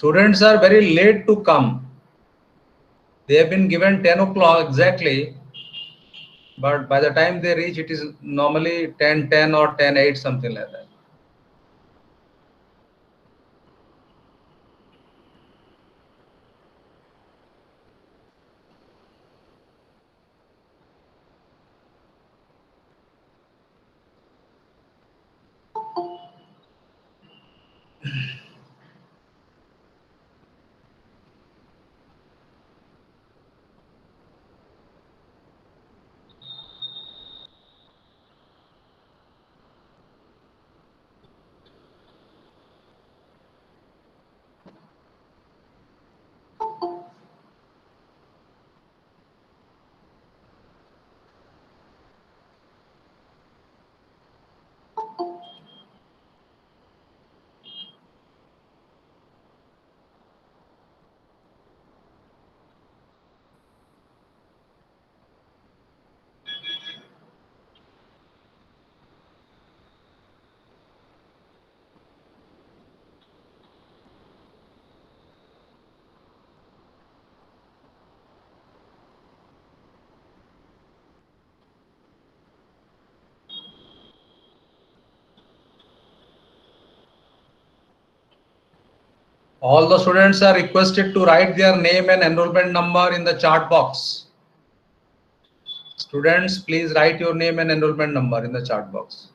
Students are very late to come. They have been given 10 o'clock exactly, but by the time they reach, it is normally 10:10 or 10:08, something like that. All the students are requested to write their name and enrollment number in the chat box. Students, please write your name and enrollment number in the chat box.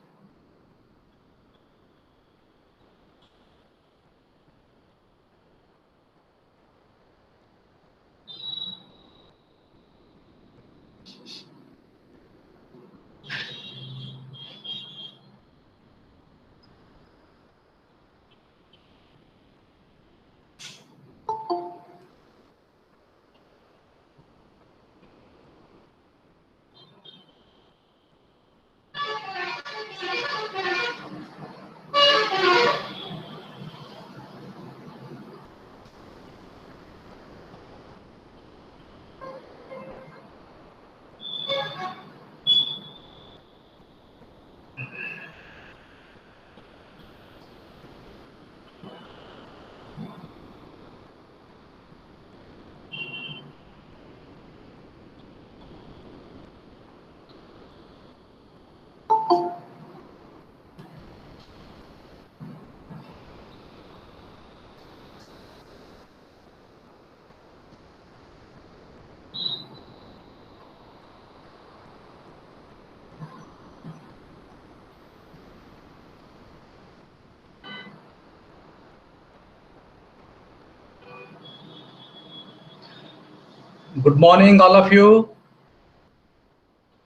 Good morning, all of you.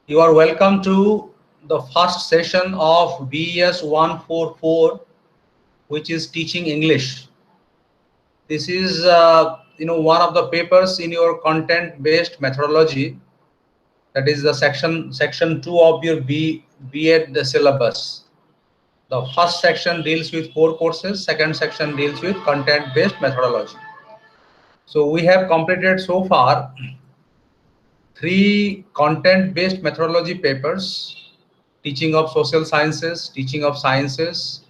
You are welcome to the first session of BES-144, which is teaching English. This is, one of the papers in your content-based methodology. That is the section 2 of your B.Ed syllabus. The first section deals with core courses. Second section deals with content-based methodology. So we have completed so far 3 content-based methodology papers: teaching of social sciences, teaching of sciences,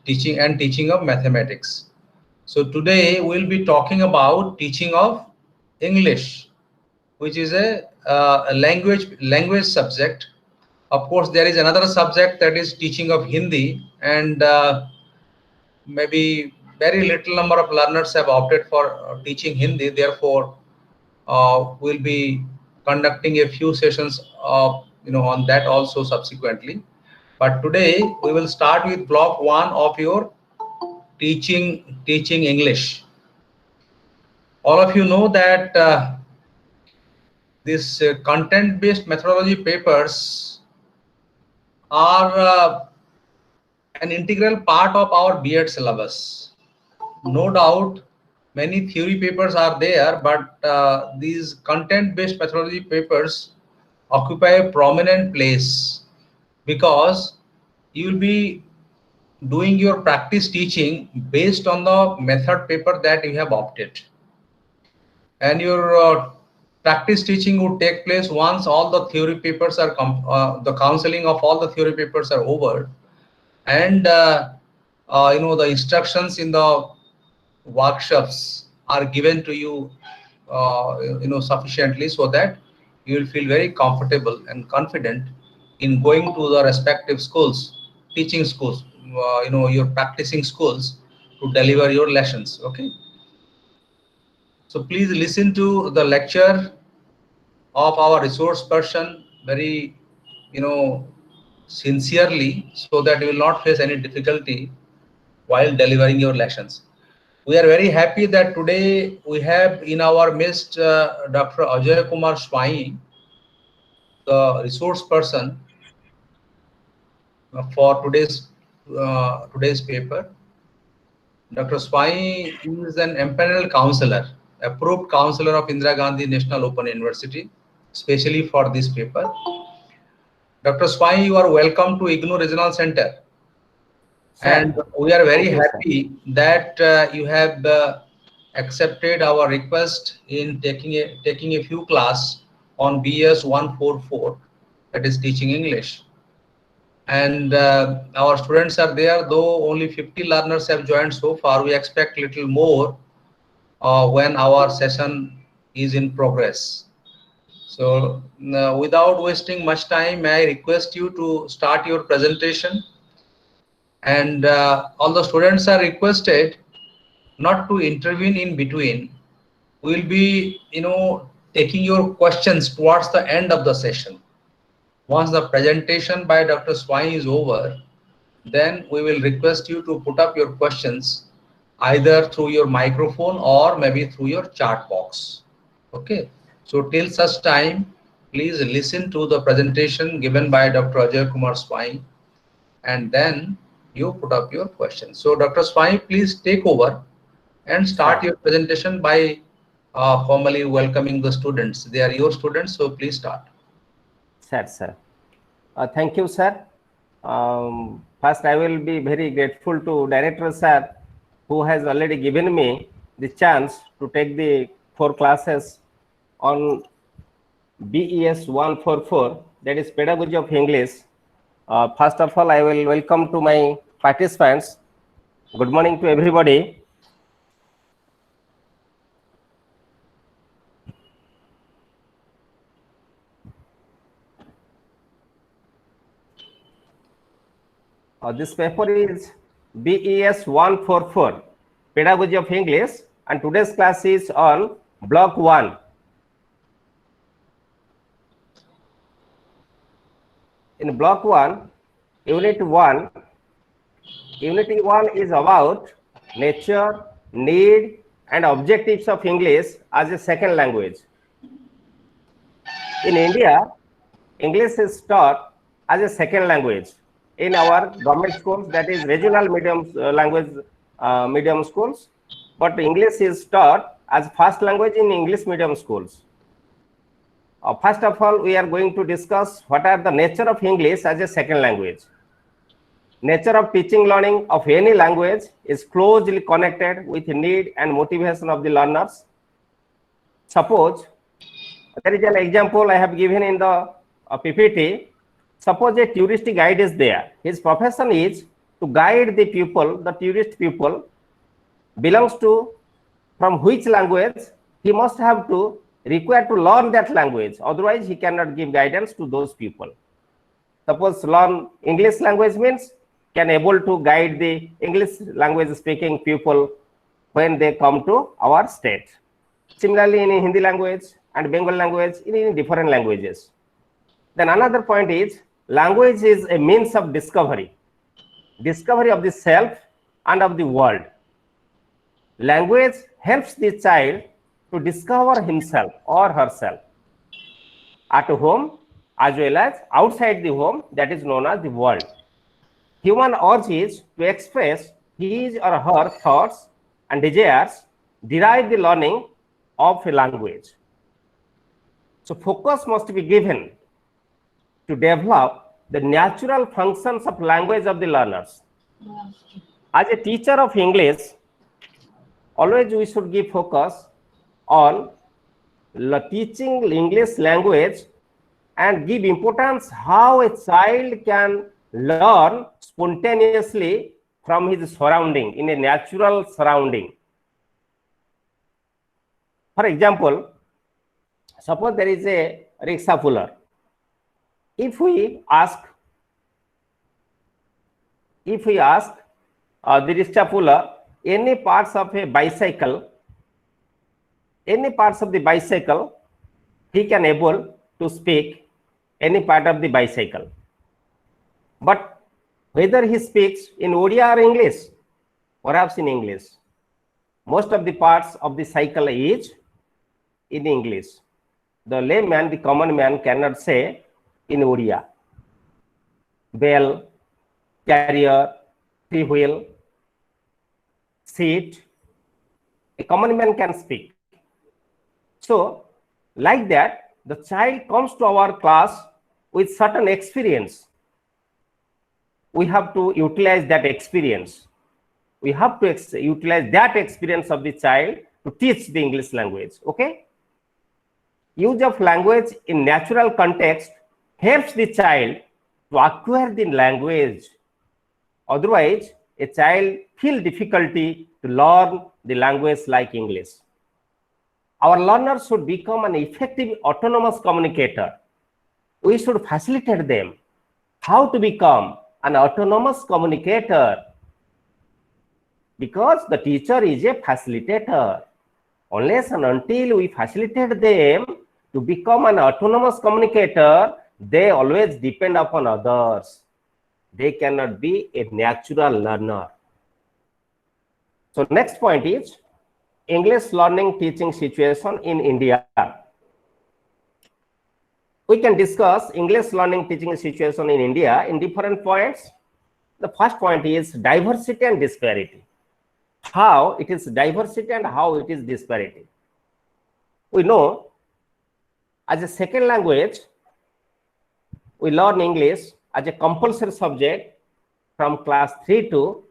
teaching of mathematics. So today we'll be talking about teaching of English, which is a language subject. Of course, there is another subject, that is teaching of Hindi, and maybe very little number of learners have opted for teaching Hindi. Therefore, we'll be conducting a few sessions on that also subsequently. But today we will start with block 1 of your teaching English. All of you know that this content-based methodology papers are an integral part of our B.Ed syllabus. No doubt, many theory papers are there, but these content-based methodology papers occupy a prominent place because you will be doing your practice teaching based on the method paper that you have opted, and your practice teaching would take place once all the theory papers are the counseling of all the theory papers are over, and the instructions in the workshops are given to you, sufficiently, so that you will feel very comfortable and confident in going to the respective schools, teaching schools, your practicing schools, to deliver your lessons. Okay. So please listen to the lecture of our resource person very, you know, sincerely, so that you will not face any difficulty while delivering your lessons. We are very happy that today we have in our midst Dr. Ajay Kumar Swai, the resource person for today's paper. Dr. Swai is an empaneled counselor, approved counselor of Indira Gandhi National Open University, especially for this paper. Dr. Swai, you are welcome to IGNOU Regional Center. And Sir, we are very thank you, sir. happy that you have accepted our request in taking a few class on BES-144, that is teaching English. And our students are there, though only 50 learners have joined so far. We expect little more when our session is in progress. So without wasting much time, may I request you to start your presentation. And all the students are requested not to intervene in between. We will be, taking your questions towards the end of the session. Once the presentation by Dr. Swai is over, then we will request you to put up your questions either through your microphone or maybe through your chat box. Okay. So till such time, please listen to the presentation given by Dr. Ajay Kumar Swai, and then you put up your questions. So Dr. Swai, please take over and start Sir, your presentation by formally welcoming the students. They are your students, so please start. sir. Thank you, sir. First, I will be very grateful to Director Sir, who has already given me the chance to take the 4 classes on BES-144, that is Pedagogy of English. First of all, I will welcome to my participants. Good morning to everybody. This paper is BES-144, Pedagogy of English, and today's class is on Block 1. In Block 1, Unit 1 is about nature, need, and objectives of English as a second language. In India, English is taught as a second language in our government schools, that is regional medium language medium schools, but English is taught as first language in English medium schools. First of all, we are going to discuss what are the nature of English as a second language. Nature of teaching learning of any language is closely connected with the need and motivation of the learners. Suppose there is an example I have given in the PPT. Suppose a tourist guide is there. His profession is to guide the pupil, the tourist pupil belongs to from which language, he must have to require to learn that language. Otherwise, he cannot give guidance to those people. Suppose learn English language means can able to guide the English language speaking people when they come to our state. Similarly, in Hindi language and Bengali language, in different languages. Then another point is language is a means of discovery of the self and of the world. Language helps the child to discover himself or herself at home as well as outside the home, that is known as the world. Human urge is to express his or her thoughts and desires derive the learning of a language. So focus must be given to develop the natural functions of language of the learners. As a teacher of English, always we should give focus on teaching English language and give importance how a child can learn spontaneously from his surrounding in a natural surrounding. For example, suppose there is a rickshaw puller. If we ask the rickshaw puller any parts of a bicycle, he can able to speak any part of the bicycle. But whether he speaks in Odia or English, perhaps in English, most of the parts of the cycle is in English. The layman, the common man cannot say in Odia. Bell, carrier, three wheel, seat, a common man can speak. So, like that, the child comes to our class with certain experience. We have to utilize that experience. We have to utilize that experience of the child to teach the English language. Okay? Use of language in natural context helps the child to acquire the language. Otherwise, a child feel difficulty to learn the language like English. Our learners should become an effective autonomous communicator. We should facilitate them how to become an autonomous communicator, because the teacher is a facilitator. Unless and until we facilitate them to become an autonomous communicator, they always depend upon others. They cannot be a natural learner. So next point is English learning teaching situation in India. We can discuss English learning teaching situation in India in different points. The first point is diversity and disparity. How it is diversity and how it is disparity. We know as a second language, we learn English as a compulsory subject from class 3 to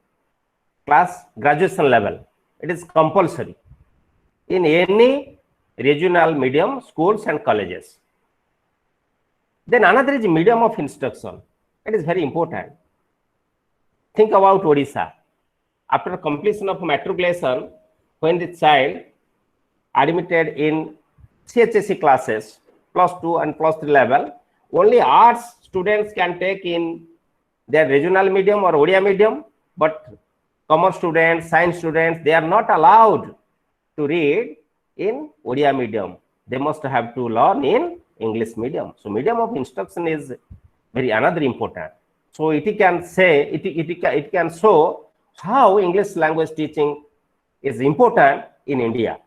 class graduation level. It is compulsory in any regional medium schools and colleges. Then another is medium of instruction. It is very important. Think about Odisha. After completion of matriculation, when the child admitted in CHSE classes, +2 and +3 level, only arts students can take in their regional medium or Odia medium, but commerce students, science students, they are not allowed to read in Odia medium. They must have to learn in English medium. So medium of instruction is very another important. So it can say, it can show how English language teaching is important in India.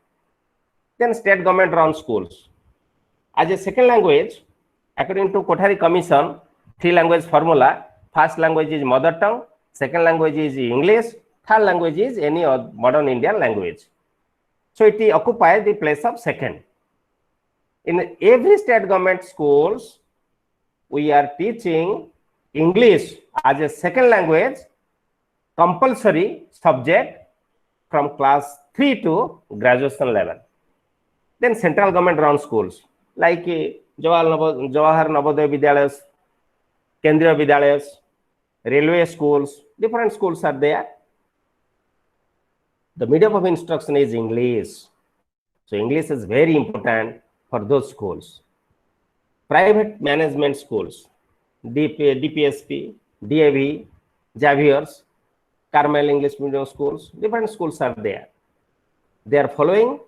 Then state government run schools. As a second language, according to Kothari Commission, 3 language formula, first language is mother tongue, second language is English, third language is any modern Indian language. So it occupies the place of second. In every state government schools, we are teaching English as a second language, compulsory subject from class 3 to graduation level. Then central government run schools like Jawahar Navodaya Vidyalayas, Kendriya Vidyalayas, railway schools, different schools are there. The medium of instruction is English. So English is very important for those schools. Private management schools, DPSP, DAV, Xavier's, Carmel English medium schools, different schools are there. They are following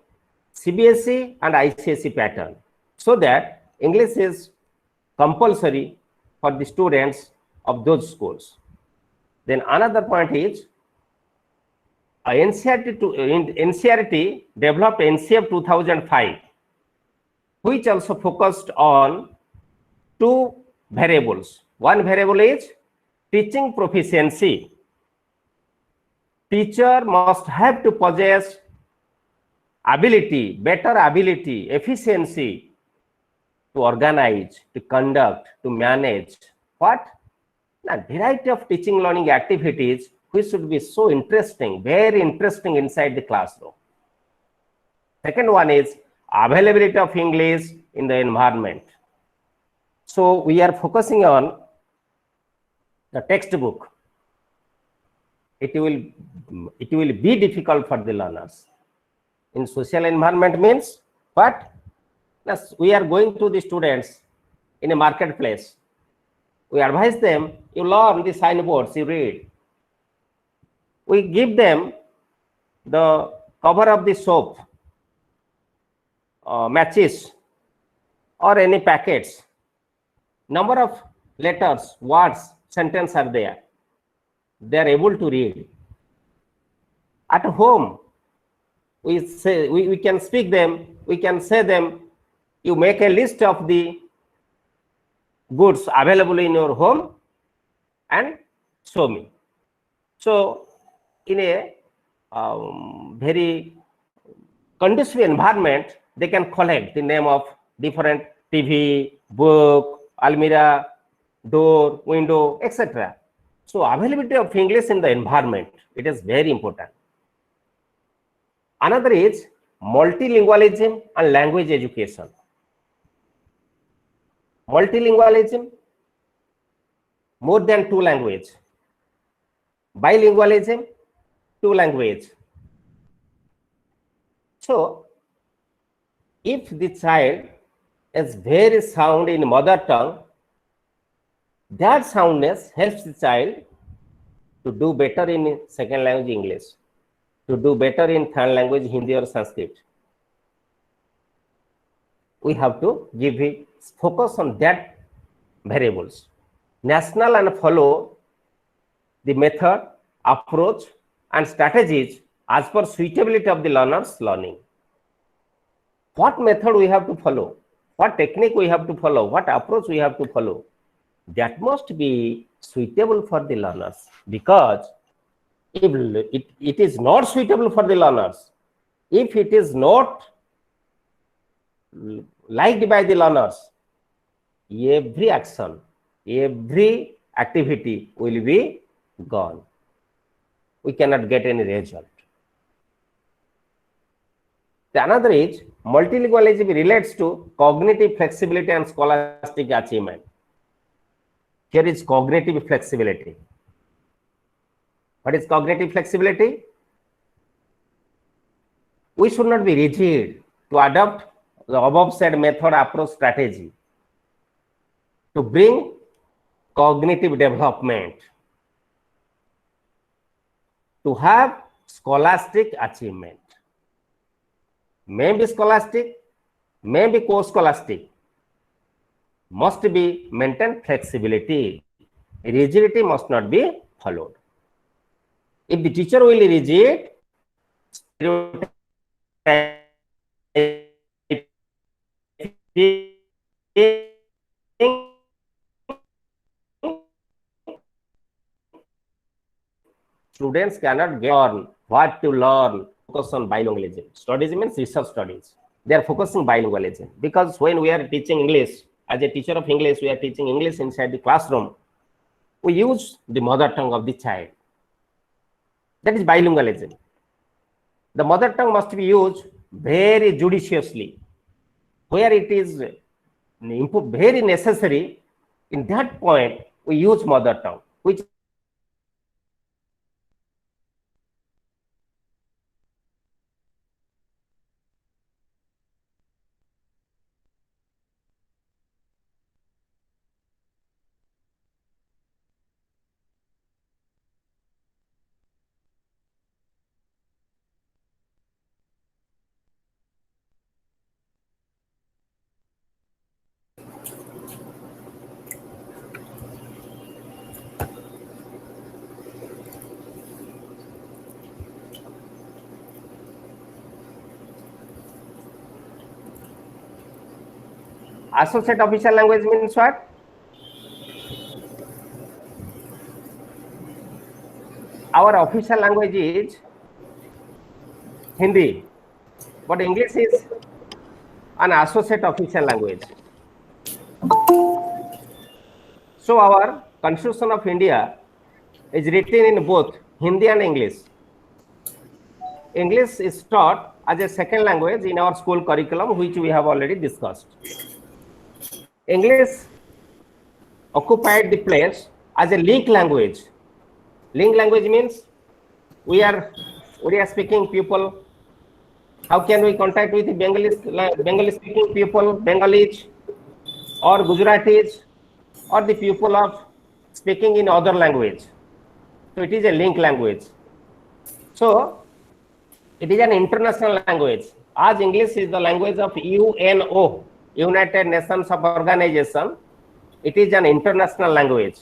CBSE and ICSE pattern, so that English is compulsory for the students of those schools. Then another point is NCERT developed NCF 2005, which also focused on 2 variables. One variable is teaching proficiency. Teacher must have to possess ability, better ability, efficiency to organize, to conduct, to manage what? A variety of teaching learning activities which should be so interesting, very interesting inside the classroom. Second one is availability of English in the environment. So we are focusing on the textbook. It will be difficult for the learners. In social environment means But yes, we are going to the students in a marketplace. We advise them, you learn the signboards, you read. We give them the cover of the soap, matches, or any packets. Number of letters, words, sentences are there. They are able to read. At home, we can speak them, we can say them, you make a list of the goods available in your home and show me. So in a very conducive environment, they can collect the name of different TV, book, almirah, door, window, etc. So availability of English in the environment, it is very important. Another is multilingualism and language education. Multilingualism, more than 2 languages. Bilingualism, 2 languages. So if the child is very sound in mother tongue, that soundness helps the child to do better in second language English, to do better in third language Hindi or Sanskrit. We have to give it focus on that variables. National and follow the method, approach, and strategies as per suitability of the learner's learning. What method we have to follow, what technique we have to follow, what approach we have to follow, that must be suitable for the learners, because if it is not suitable for the learners, if it is not liked by the learners, every action, every activity will be gone. We cannot get any result. The another is multilingualism relates to cognitive flexibility and scholastic achievement. Here is cognitive flexibility. What is cognitive flexibility? We should not be rigid to adopt the above said method, approach, strategy to bring cognitive development, to have scholastic achievement. May be scholastic, may be co-scholastic, must be maintained flexibility. Rigidity must not be followed. If the teacher will be rigid, students cannot learn what to learn. Focus on bilingualism. Studies means research studies. They are focusing bilingualism, because when we are teaching English, as a teacher of English, we are teaching English inside the classroom. We use the mother tongue of the child. That is bilingualism. The mother tongue must be used very judiciously. Where it is very necessary, in that point, we use mother tongue, which associate official language means what? Our official language is Hindi, but English is an associate official language. So our Constitution of India is written in both Hindi and English. English is taught as a second language in our school curriculum, which we have already discussed. English occupied the place as a link language. Link language means we are speaking people How can we contact with Bengali speaking people, Bengalis or Gujaratis or the people of speaking in other language? So it is a link language. So it is an international language. As English is the language of UNO, United Nations of Organization, it is an international language.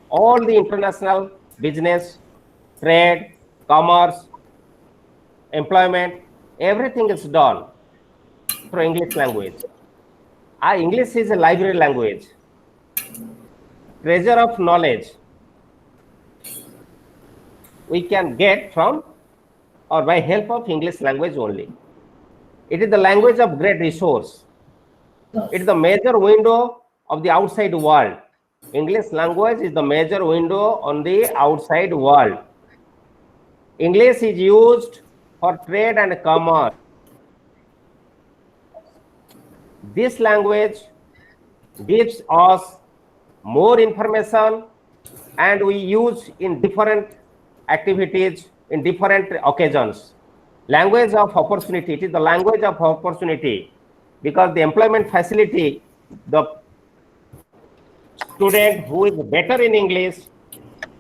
All the international business, trade, commerce, employment, everything is done through English language. English is a library language, treasure of knowledge we can get from or by help of English language only. It is the language of great resource. It is the major window of the outside world. English language is the major window on the outside world. English is used for trade and commerce. This language gives us more information and we use in different activities, in different occasions. Language of opportunity, it is the language of opportunity because the employment facility, the student who is better in English,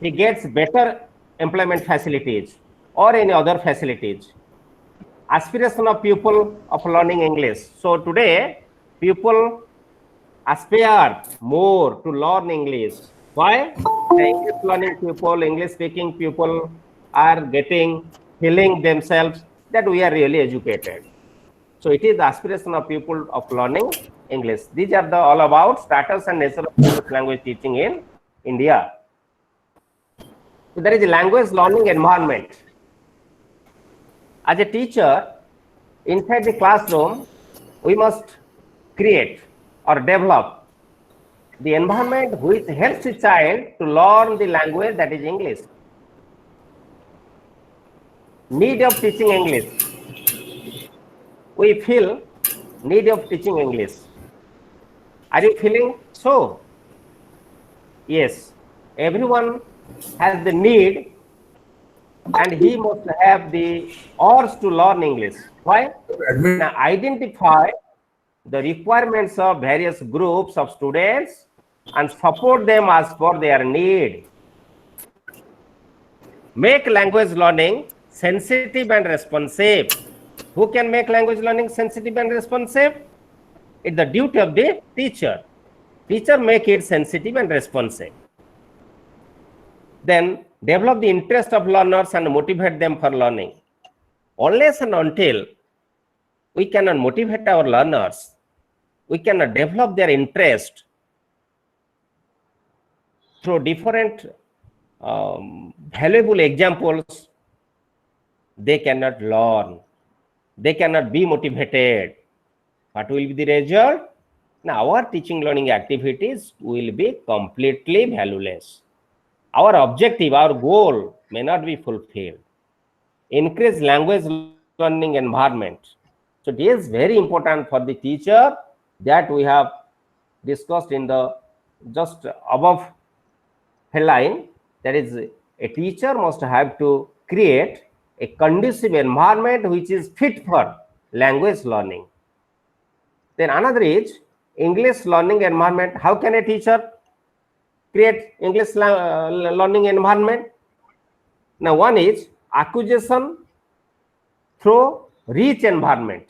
he gets better employment facilities or any other facilities. Aspiration of pupil of learning English. So today, people aspire more to learn English. Why? The English learning people, English speaking people are feeling themselves that we are really educated. So it is the aspiration of people of learning English. These are all about status and nature of English language teaching in India. So there is a language learning environment. As a teacher, inside the classroom, we must create or develop the environment which helps the child to learn the language that is English. Need of teaching English. We feel need of teaching English. Are you feeling so? Yes, everyone has the need and he must have the urge to learn English. Why? Now identify the requirements of various groups of students and support them as per their need. Make language learning sensitive and responsive. Who can make language learning sensitive and responsive? It's the duty of the teacher. Teacher make it sensitive and responsive. Then develop the interest of learners and motivate them for learning. Unless and until we cannot motivate our learners, we cannot develop their interest through different valuable examples, they cannot learn. They cannot be motivated. What will be the result? Now, our teaching learning activities will be completely valueless. Our objective, our goal may not be fulfilled. Increase language learning environment. So, it is very important for the teacher that we have discussed in the just above headline. That is, a teacher must have to create a conducive environment which is fit for language learning. Then another is English learning environment. How can a teacher create English learning environment? Now, one is acquisition through rich environment.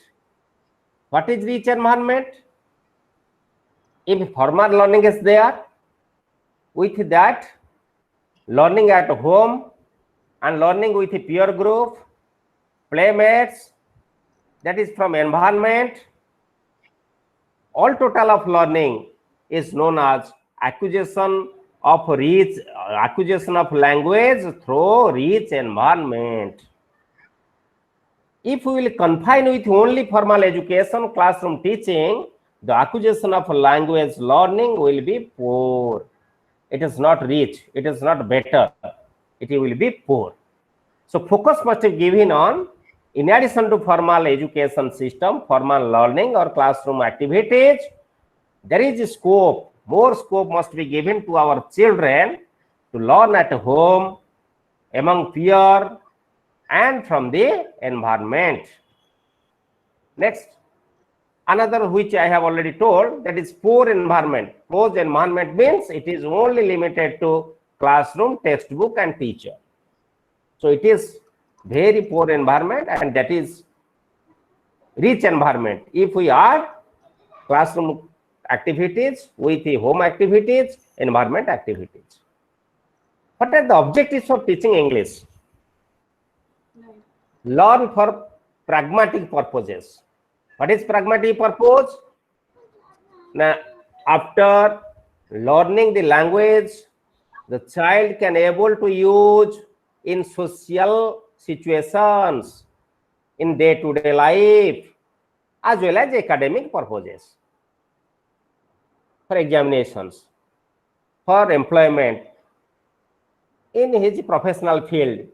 What is rich environment? If formal learning is there, with that, learning at home and learning with a peer group, playmates, that is from environment, all total of learning is known as acquisition of language through rich environment. If we will confine with only formal education, classroom teaching, the acquisition of language learning will be poor. It is not rich, it is not better, it will be poor. So focus must be given on, in addition to formal education system, formal learning or classroom activities, there is a scope, more scope must be given to our children to learn at home, among peer and from the environment. Next, another which I have already told, that is poor environment. Closed environment means it is only limited to classroom, textbook and teacher. So it is very poor environment, and that is rich environment. If we add classroom activities with the home activities, environment activities. What are the objectives of teaching English? Learn for pragmatic purposes. What is pragmatic purpose? Now, after learning the language, the child can able to use in social situations, in day-to-day life, as well as academic purposes, for examinations, for employment, in his professional field,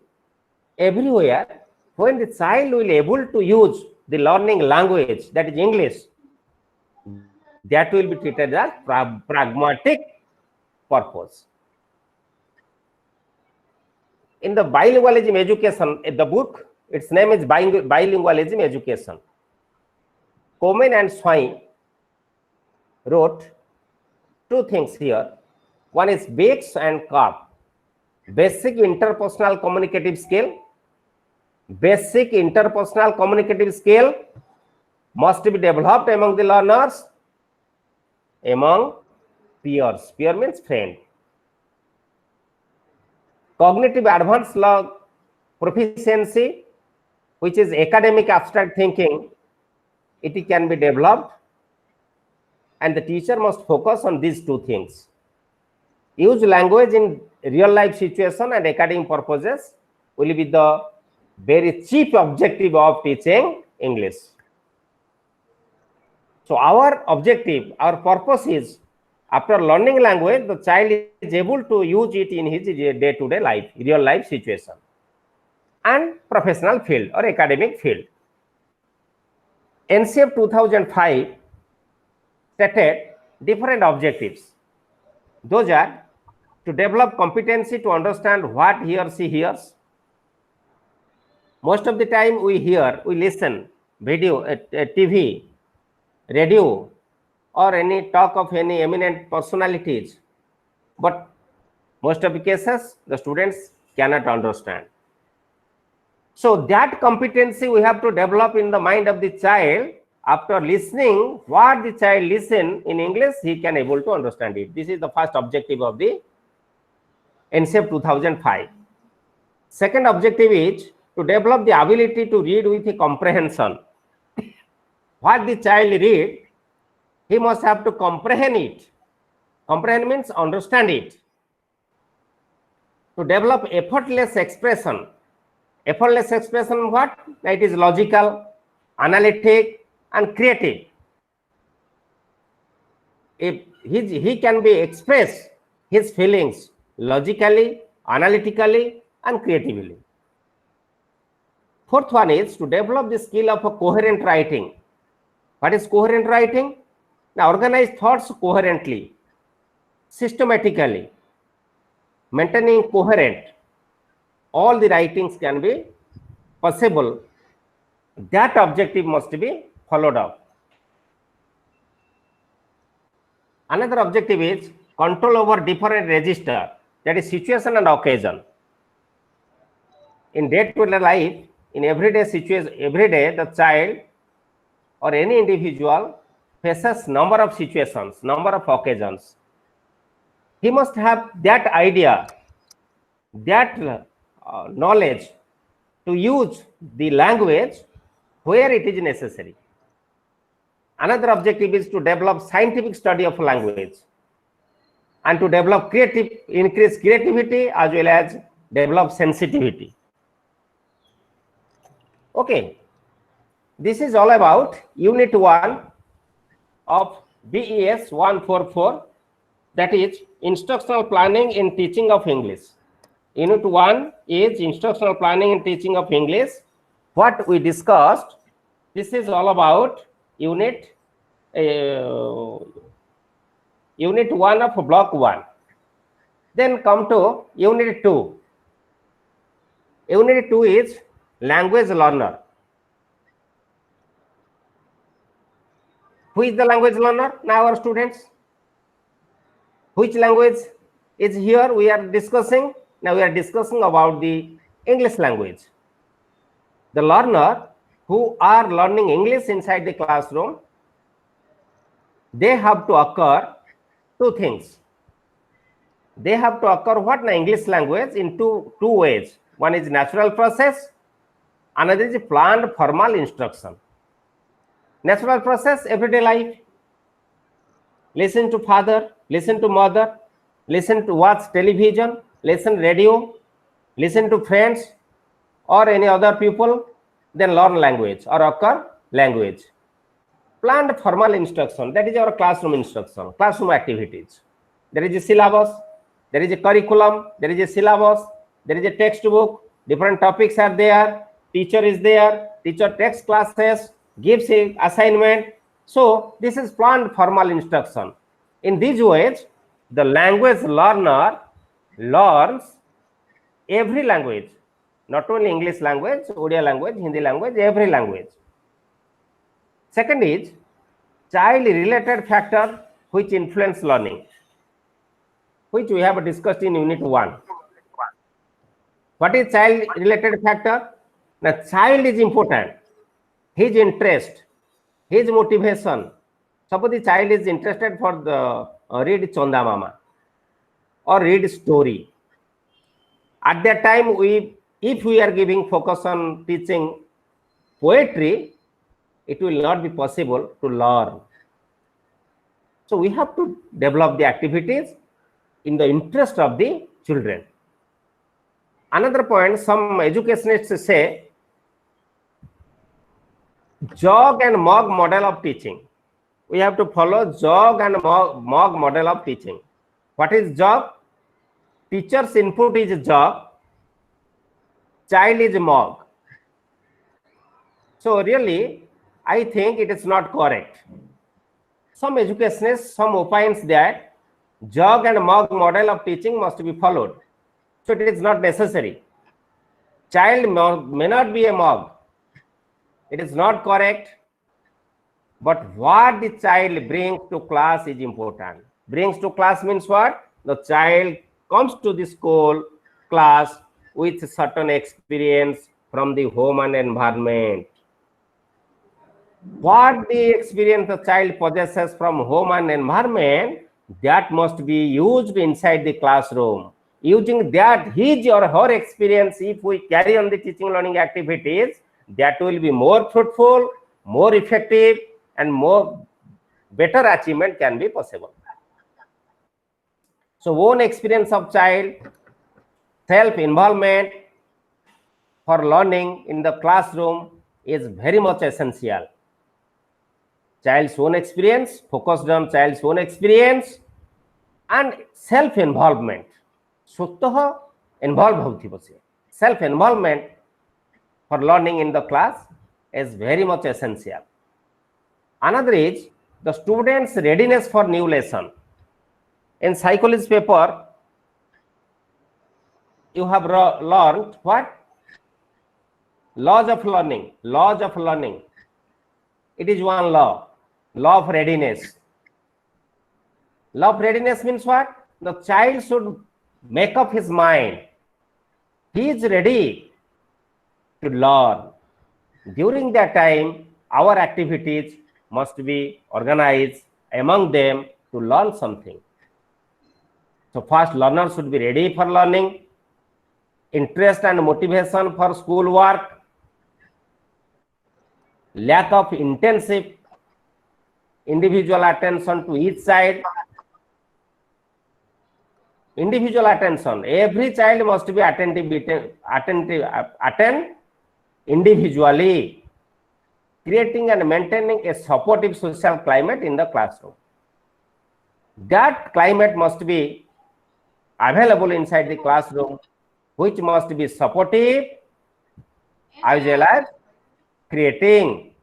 everywhere. When the child will able to use the learning language, that is English, that will be treated as pragmatic purpose. In the bilingualism education, in the book, its name is Bilingualism Education. Komen and Swain wrote two things here. One is BES and CAP, basic interpersonal communicative skill. Basic interpersonal communicative skill must be developed among the learners, among peers. Peer means friend. Cognitive advanced proficiency, which is academic abstract thinking, it can be developed, and the teacher must focus on these two things. Use language in real life situation and academic purposes will be the very chief objective of teaching English. So our objective, our purpose is, after learning language, the child is able to use it in his day-to-day life, real life situation, and professional field or academic field. NCF 2005 stated different objectives. Those are to develop competency to understand what he or she hears. Most of the time we listen video, TV, radio, or any talk of any eminent personalities, but most of the cases the students cannot understand. So that competency we have to develop in the mind of the child. After listening what the child listen in English, he can able to understand it. This is the first objective of the NCF 2005. Second objective is to develop the ability to read with a comprehension. What the child read, he must have to comprehend it. Comprehend means understand it. To develop effortless expression. Effortless expression what? It is logical, analytic, and creative. If he can be express his feelings logically, analytically, and creatively. Fourth one is to develop the skill of a coherent writing. What is coherent writing? Now, organize thoughts coherently, systematically, maintaining coherent. All the writings can be possible. That objective must be followed up. Another objective is control over different register, that is situation and occasion. In day-to-day life, in everyday situation, every day the child or any individual faces number of situations, number of occasions. He must have that idea, that knowledge to use the language where it is necessary. Another objective is to develop scientific study of language and to develop increase creativity as well as develop sensitivity. Okay, this is all about Unit 1 of BES-144, that is Instructional Planning in Teaching of English. Unit 1 is Instructional Planning in Teaching of English. What we discussed, this is all about Unit 1 of Block 1. Then come to Unit 2. Unit 2 is Language Learner. Who is the language learner? Now our students. Which language is here we are discussing? Now we are discussing about the English language. The learner who are learning English inside the classroom, they have to occur two things. They have to occur what in English language in two ways. One is natural process, another is planned formal instruction. Natural process, everyday life. Listen to father, listen to mother, listen to watch television, listen radio, listen to friends or any other people, then learn language or occur language. Planned formal instruction, that is our classroom instruction, classroom activities. There is a syllabus, there is a curriculum, there is a syllabus, there is a textbook, different topics are there, teacher is there, teacher takes classes, gives a assignment. So this is planned formal instruction. In these ways, the language learner learns every language, not only English language, Odia language, Hindi language, every language. Second is child-related factor which influence learning, which we have discussed in Unit 1. What is child-related factor? The child is important. His interest, his motivation. Suppose the child is interested for the read Chonda Mama or read story. At that time, if we are giving focus on teaching poetry, it will not be possible to learn. So we have to develop the activities in the interest of the children. Another point, some educationists say, jog and mug model of teaching. We have to follow jog and mug model of teaching. What is jog? Teacher's input is jog, child is mug. So really, I think it is not correct. Some educationists, some opines that jog and mug model of teaching must be followed. So it is not necessary. Child may not be a mug. It is not correct. But what the child brings to class is important. Brings to class means what? The child comes to the school class with certain experience from the home and environment. What the experience the child possesses from home and environment, that must be used inside the classroom. Using that his or her experience, if we carry on the teaching learning activities, that will be more fruitful, more effective, and more better achievement can be possible. So own experience of child, self-involvement for learning in the classroom is very much essential. Child's own experience, focused on child's own experience, and self-involvement. Swatah involved self-involvement for learning in the class is very much essential. Another is the student's readiness for new lesson. In psychology paper, you have learned what? Laws of learning. Laws of learning. It is one law. Law of readiness. Law of readiness means what? The child should make up his mind. He is ready to learn. During that time, our activities must be organized among them to learn something. So first, learner should be ready for learning, interest and motivation for school work, lack of intensive individual attention to each side. Individual attention, every child must be attend individually, creating and maintaining a supportive social climate in the classroom. That climate must be available inside the classroom, which must be supportive as well as creating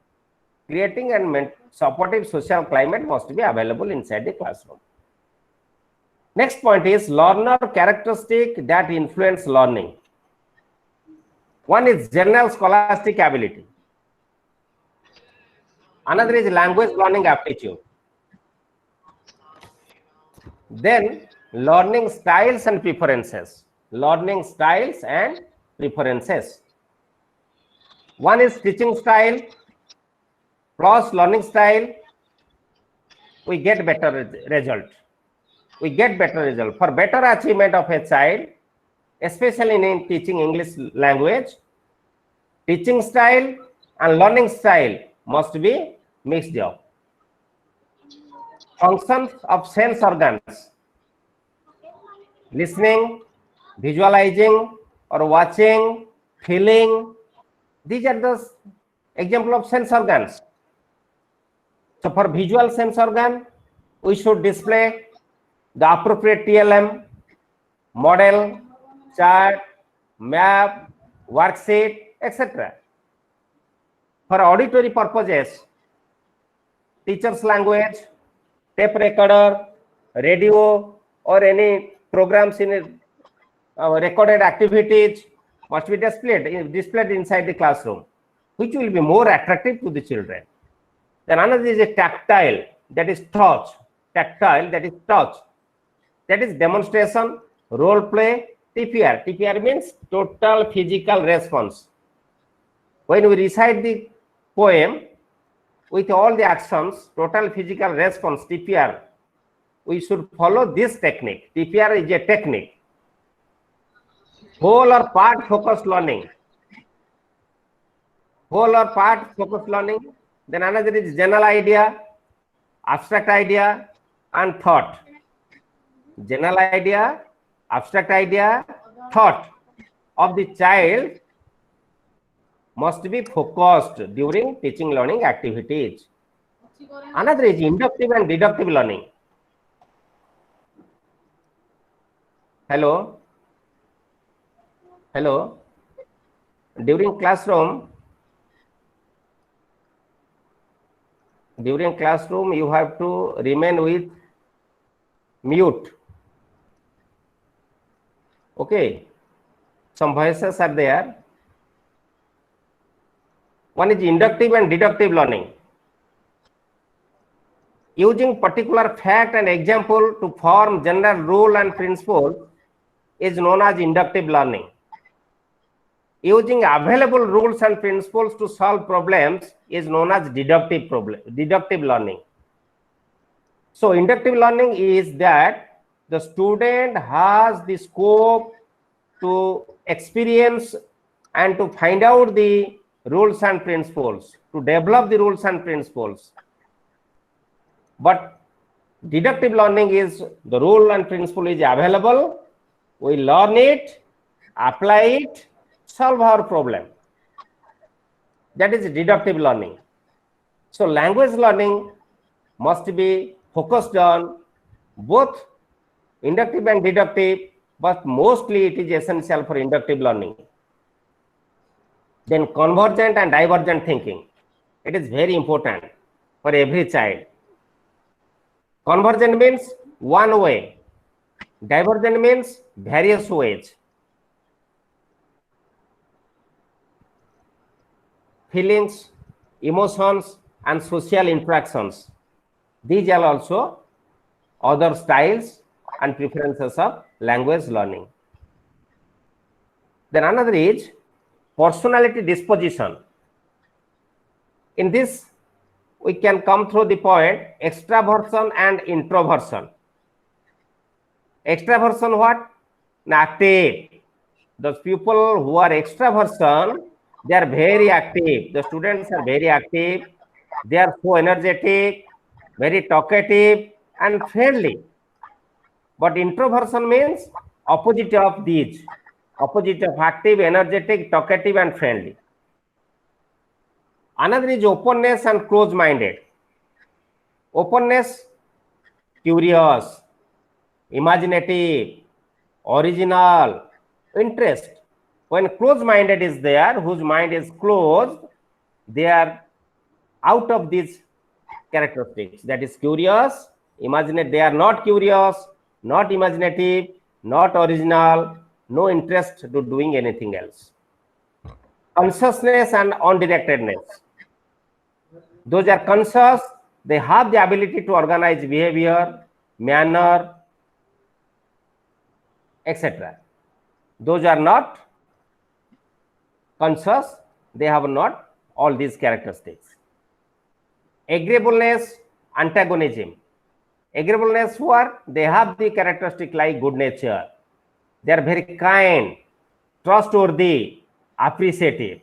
and supportive social climate must be available inside the classroom. Next point is learner characteristic that influence learning. One is general scholastic ability. Another is language learning aptitude. Then learning styles and preferences. Learning styles and preferences. One is teaching style plus learning style. We get better result. We get better result. For better achievement of a child, especially in teaching English language, teaching style and learning style must be mixed up. Functions of sense organs: listening, visualizing or watching, feeling. These are the example of sense organs. So for visual sense organ, we should display the appropriate TLM, model, chart, map, worksheet, etc. For auditory purposes, teacher's language, tape recorder, radio, or any programs in recorded activities must be displayed inside the classroom, which will be more attractive to the children. Then another is a tactile, that is touch. Tactile, that is touch. That is demonstration, role play, TPR. TPR means total physical response. When we recite the poem with all the actions, total physical response, TPR, we should follow this technique. TPR is a technique. Whole or part focused learning. Whole or part focused learning. Then another is general idea, abstract idea, and thought. General idea, abstract idea, thought of the child must be focused during teaching learning activities. Another is inductive and deductive learning. Hello? Hello? During classroom, you have to remain with mute. Okay. Some voices are there. One is inductive and deductive learning. Using particular fact and example to form general rule and principle is known as inductive learning. Using available rules and principles to solve problems is known as deductive learning. So inductive learning is that the student has the scope to experience and to find out the rules and principles, to develop the rules and principles. But deductive learning is the rule and principle is available, we learn it, apply it, solve our problem. That is deductive learning. So language learning must be focused on both inductive and deductive, but mostly it is essential for inductive learning. Then convergent and divergent thinking. It is very important for every child. Convergent means one way. Divergent means various ways. Feelings, emotions, and social interactions. These are also other styles and preferences of language learning. Then another is personality disposition. In this, we can come through the point extraversion and introversion. Extraversion what? Active. Those people who are extraversion, they are very active. The students are very active. They are so energetic, very talkative and friendly. But introversion means opposite of these. Opposite of active, energetic, talkative and friendly. Another is openness and close-minded. Openness, curious, imaginative, original, interest. When close-minded is there, whose mind is closed, they are out of these characteristics. That is curious, imaginative. They are not curious, not imaginative, not original, no interest to doing anything else. Consciousness and undirectedness. Those are conscious, they have the ability to organize behavior, manner, etc. Those are not conscious, they have not all these characteristics. Agreeableness, antagonism. Agreeableness, what? They have the characteristic like good nature. They are very kind, trustworthy, appreciative.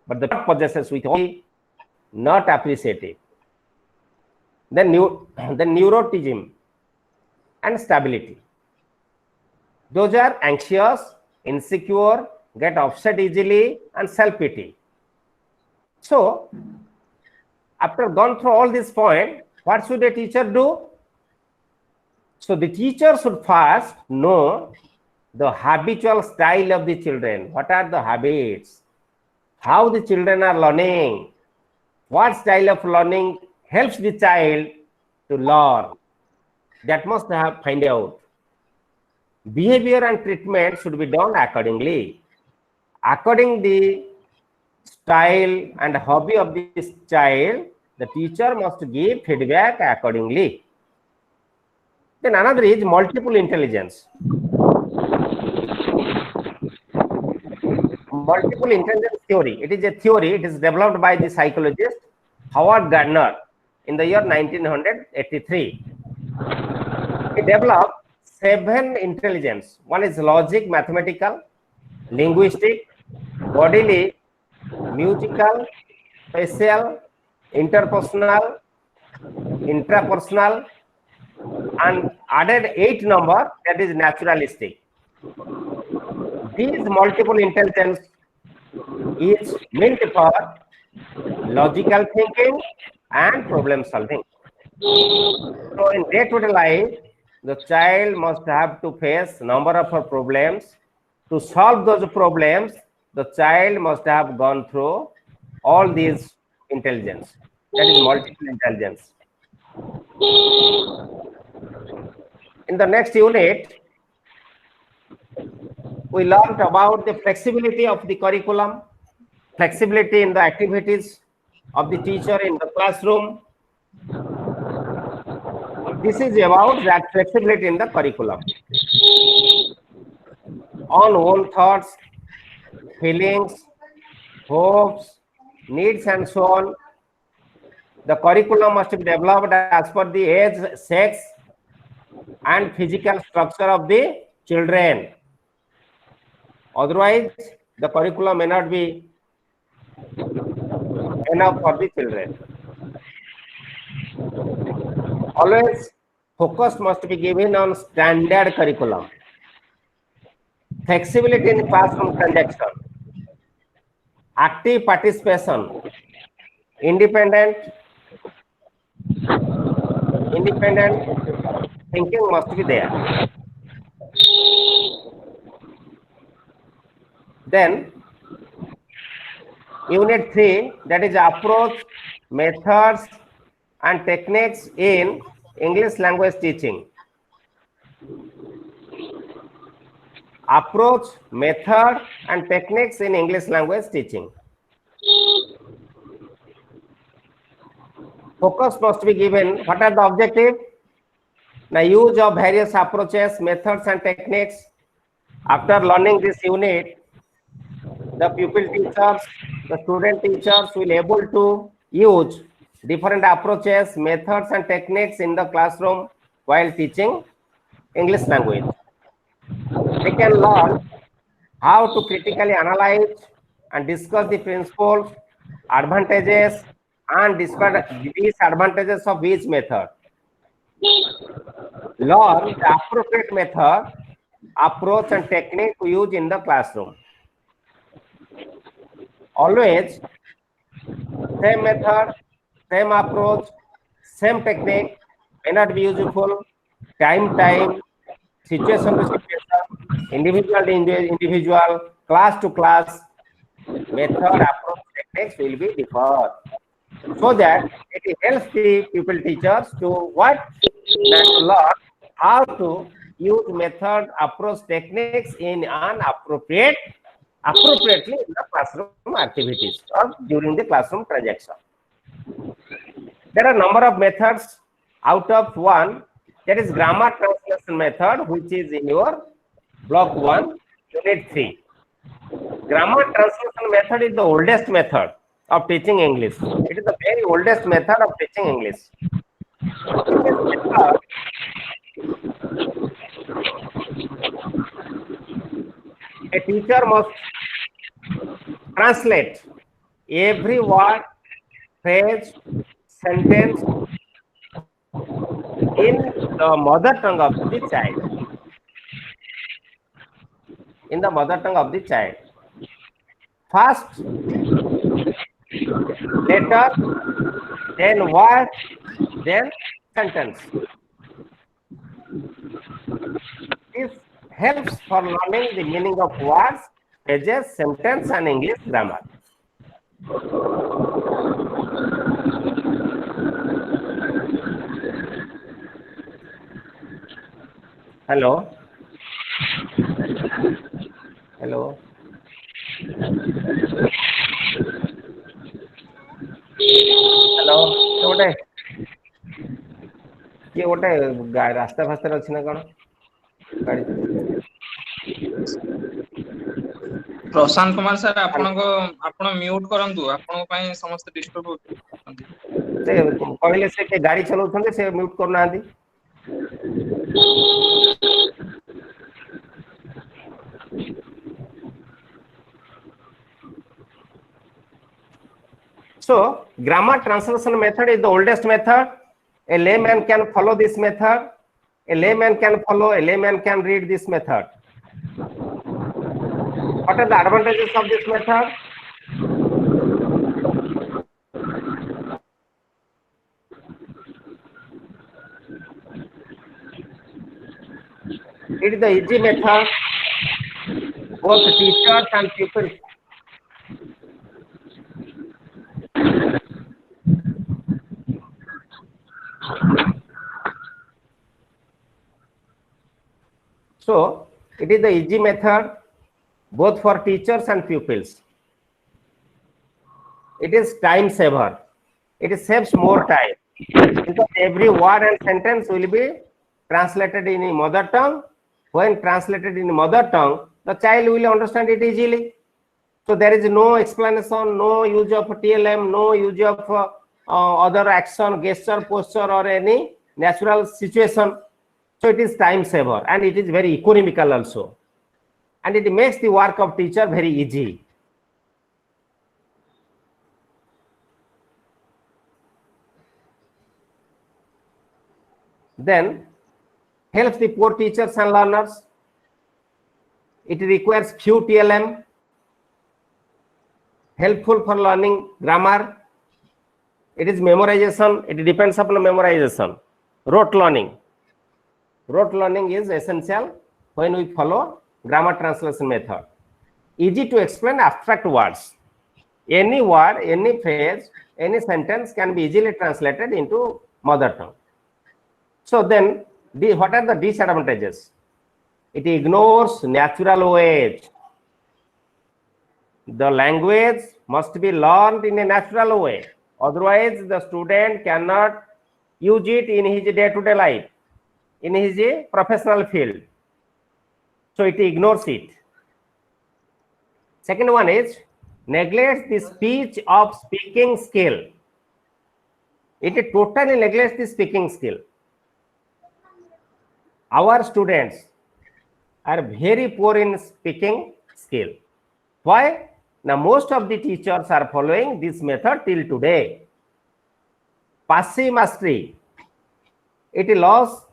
But the possesses with only not appreciative. Then neuroticism and stability. Those are anxious, insecure, get upset easily, and self-pity. So, after gone through all this point, what should a teacher do? So, the teacher should first know the habitual style of the children. What are the habits? How the children are learning? What style of learning helps the child to learn? That must have find out. Behavior and treatment should be done accordingly. According the style and hobby of this child, the teacher must give feedback accordingly. Then another is multiple intelligence. Multiple intelligence theory. It is a theory. It is developed by the psychologist Howard Gardner in the year 1983. He developed 7 intelligence. One is logic, mathematical, linguistic, bodily, musical, spatial, interpersonal, intrapersonal, and added 8 number, that is naturalistic. These multiple intelligence is meant for logical thinking and problem solving. So in day-to-day life, the child must have to face number of problems. To solve those problems, the child must have gone through all these intelligence. That is multiple intelligence. In the next unit, we learned about the flexibility of the curriculum, flexibility in the activities of the teacher in the classroom. This is about that flexibility in the curriculum. On own thoughts, feelings, hopes, needs, and so on. The curriculum must be developed as per the age, sex, and physical structure of the children. Otherwise, the curriculum may not be enough for the children. Always focus must be given on standard curriculum. Flexibility in classroom conduction, active participation, independent thinking must be there. Then unit 3, that is approach, methods, and techniques in English language teaching. Approach, method, and techniques in English language teaching. Focus must be given. What are the objective? The use of various approaches, methods, and techniques. After learning this unit, the pupil teachers, the student teachers will able to use different approaches, methods, and techniques in the classroom while teaching English language. They can learn how to critically analyze and discuss the principles, advantages, and disadvantages of each method. Learn the appropriate method, approach, and technique to use in the classroom. Always same method, same approach, same technique may not be useful. Time, situation to situation, individual to individual, class to class, method, approach, techniques will be different. so that it helps the pupil teachers to what? To learn how to use method, approach, techniques in an appropriately in the classroom activities or during the classroom transaction. There are number of methods. Out of one, that is grammar translation method, which is in your block 1, unit 3. Grammar translation method is the oldest method of teaching English. It is the very oldest method of teaching English. In this method, a teacher must translate every word, phrase, sentence in the mother tongue of the child. In the mother tongue of the child. First letter, then word, then sentence. This helps for learning the meaning of words, phrases, sentence, and English grammar. Hello. Hello. Hello. କିଏ ଗୋଟେ ରାସ୍ତା ଫାସ୍ତାରେ ଅଛି ନା କଣ? ଗାଡି Prashant Kumar sir ଆପଣ mute କରନ୍ତୁ, ଆପଣଙ୍କ ପାଇଁ ସମସ୍ତେ ଡିଷ୍ଟର୍ବ ହଉଛନ୍ତି। ସେ କହିଲେ ସେ ଗାଡି ଚଲାଉଛନ୍ତି, ସେ ମ୍ୟୁଟ କରୁନାହାନ୍ତି। So grammar translation method is the oldest method. A layman can follow this method. A layman can read this method. What are the advantages of this method? It is the easy method. Both teachers and pupils. So it is the easy method both for teachers and pupils. It is time saver. It saves more time because every word and sentence will be translated in mother tongue. When translated in mother tongue, the child will understand it easily. So there is no explanation, no use of TLM, no use of other action, gesture, posture, or any natural situation. So it is time saver and it is very economical also. And it makes the work of teacher very easy. Then helps the poor teachers and learners. It requires few TLM. Helpful for learning grammar. It is memorization. It depends upon memorization. Rote learning. Rote learning is essential when we follow grammar translation method. Easy to explain abstract words. Any word, any phrase, any sentence can be easily translated into mother tongue. So then, what are the disadvantages? It ignores natural ways. The language must be learned in a natural way. Otherwise, the student cannot use it in his day-to-day life, in his professional field. So it ignores it. Second one is neglects the speech of speaking skill. It totally neglects the speaking skill. Our students are very poor in speaking skill. Why? Now most of the teachers are following this method till today. Passive mastery. It loss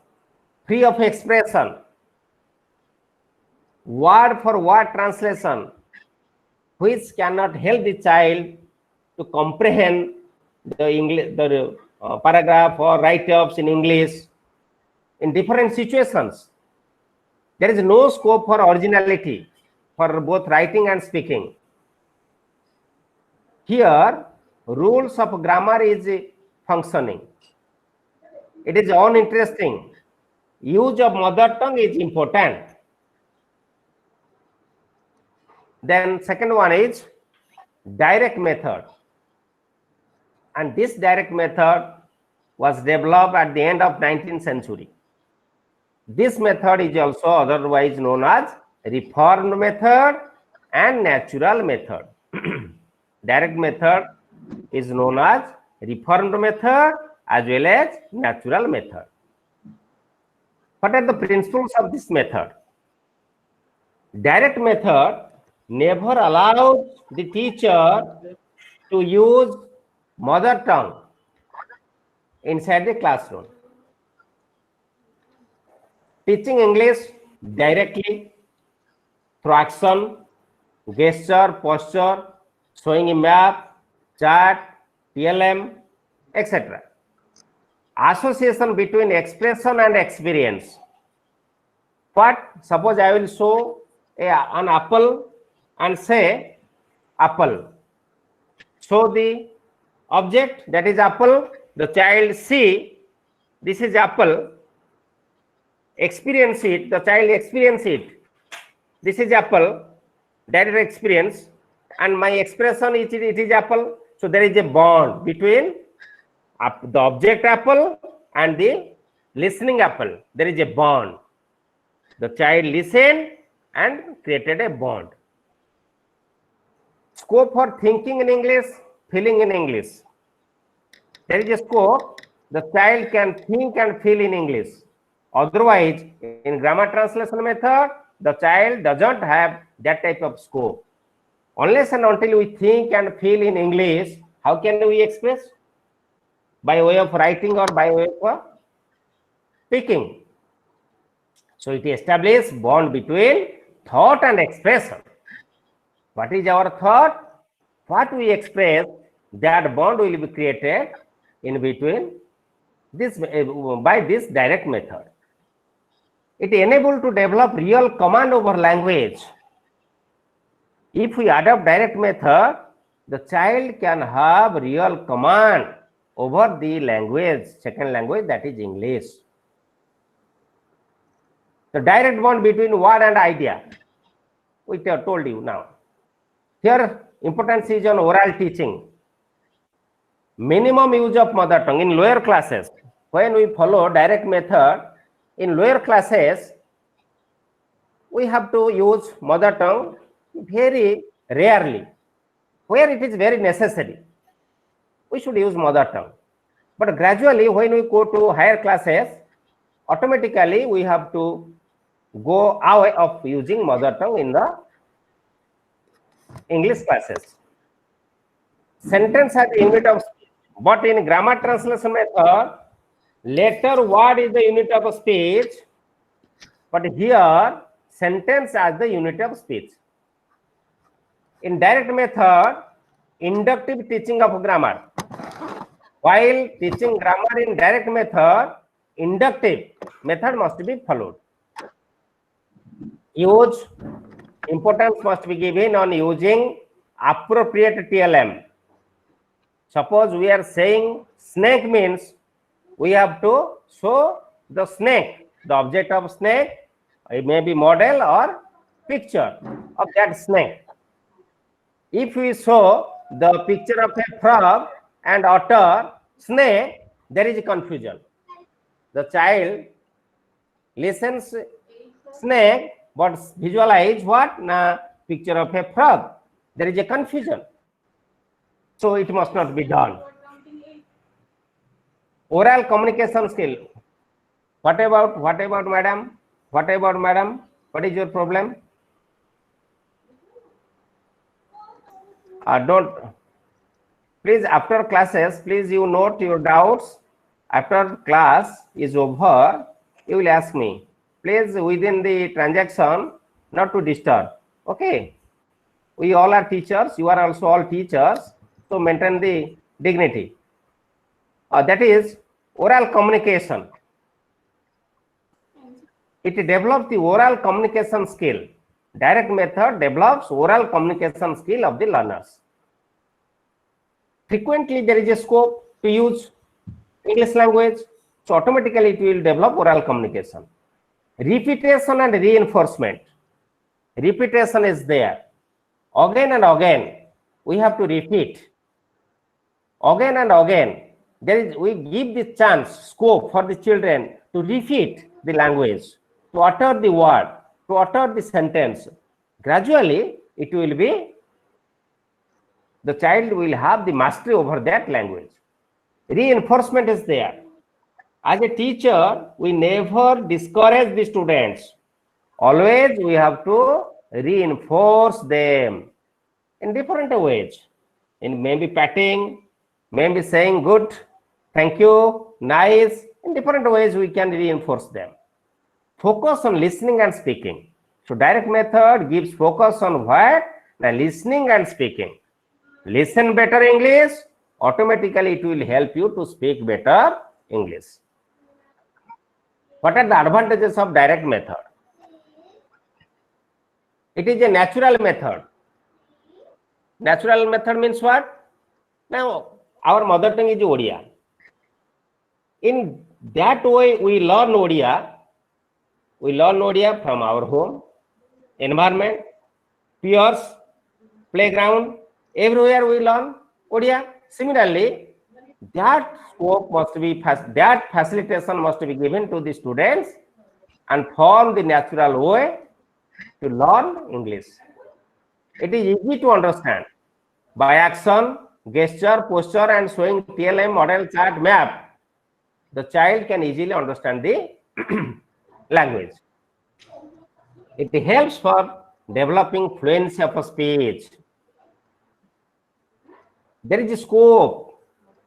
free of expression. Word for word translation, which cannot help the child to comprehend the English, the paragraph or write-ups in English in different situations. There is no scope for originality for both writing and speaking. Here, rules of grammar is functioning. It is uninteresting. Use of mother tongue is important. Then second one is direct method. And this direct method was developed at the end of 19th century. This method is also otherwise known as reformed method and natural method. Direct method is known as reformed method as well as natural method. What are the principles of this method? Direct method never allows the teacher to use mother tongue inside the classroom. Teaching English directly through action, gesture, posture, showing a map, chart, TLM, etc. Association between expression and experience. What? Suppose I will show an apple and say apple. Show the object, that is apple. The child see this is apple. Experience it. The child experience it. This is apple. Direct experience. And my expression is it is apple. So there is a bond between the object apple and the listening apple. There is a bond. The child listened and created a bond. Scope for thinking in English, feeling in English. There is a scope. The child can think and feel in English. Otherwise, in grammar translation method, the child doesn't have that type of scope. Unless and until we think and feel in English, how can we express? By way of writing or by way of speaking. So it establishes bond between thought and expression. What is our thought? What we express, that bond will be created in between this by this direct method. It enables to develop real command over language. If we adopt direct method, the child can have real command over the language, second language, that is English. The direct bond between word and idea, which I have told you now. Here, importance is on oral teaching. Minimum use of mother tongue in lower classes. When we follow direct method, in lower classes, we have to use mother tongue very rarely. Where it is very necessary, we should use mother tongue. But gradually, when we go to higher classes, automatically we have to go away of using mother tongue in the English classes. Sentence has the unit of speech, but in grammar translation method, letter word is the unit of speech, but here sentence as the unit of speech. In direct method, inductive teaching of grammar. While teaching grammar in direct method, inductive method must be followed. Use importance must be given on using appropriate TLM. Suppose we are saying snake means we have to show the snake, the object of snake, it may be model or picture of that snake. If we show the picture of a frog and otter, snake, there is a confusion. The child listens snake, but visualize what? Na picture of a frog. There is a confusion. So it must not be done. Oral communication skill. What about madam? What about madam? What is your problem? Don't. Please, after classes, please you note your doubts. After class is over, you will ask me. Please, within the transaction, not to disturb. Okay. We all are teachers. You are also all teachers. So maintain the dignity. That is oral communication. It develops the oral communication skill. Direct method develops oral communication skill of the learners. frequently there is a scope to use English language, so automatically it will develop oral communication. Repetition and reinforcement. Repetition is there. Again and again, we have to repeat. Again and again, we give the chance, scope for the children to repeat the language, to utter the word, to utter the sentence. Gradually, it will be, the child will have the mastery over that language. Reinforcement is there. As a teacher, we never discourage the students. Always we have to reinforce them in different ways. In maybe patting, maybe saying good, thank you, nice. In different ways we can reinforce them. Focus on listening and speaking. So direct method gives focus on what? The listening and speaking. Listen better English, automatically it will help you to speak better English. What are the advantages of direct method? It is a natural method. Natural method means what? Now, our mother tongue is Odia. In that way, we learn Odia. We learn Odia from our home, environment, peers, playground, everywhere we learn Odia. Similarly, that scope must be, that facilitation must be given to the students and form the natural way to learn English. It is easy to understand. By action, gesture, posture, and showing TLM, model, chart, map, the child can easily understand the language. It helps for developing fluency of speech. There is a scope.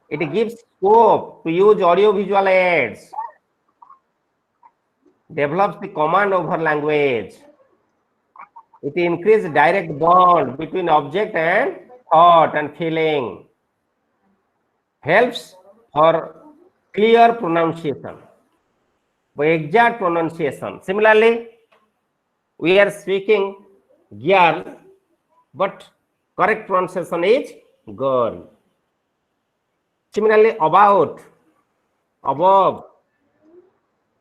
It gives scope to use audio-visual aids. Develops the command over language. It increases direct bond between object and thought and feeling. Helps for clear pronunciation, by exact pronunciation. Similarly, we are speaking girl, but correct pronunciation is girl. Similarly, about, above,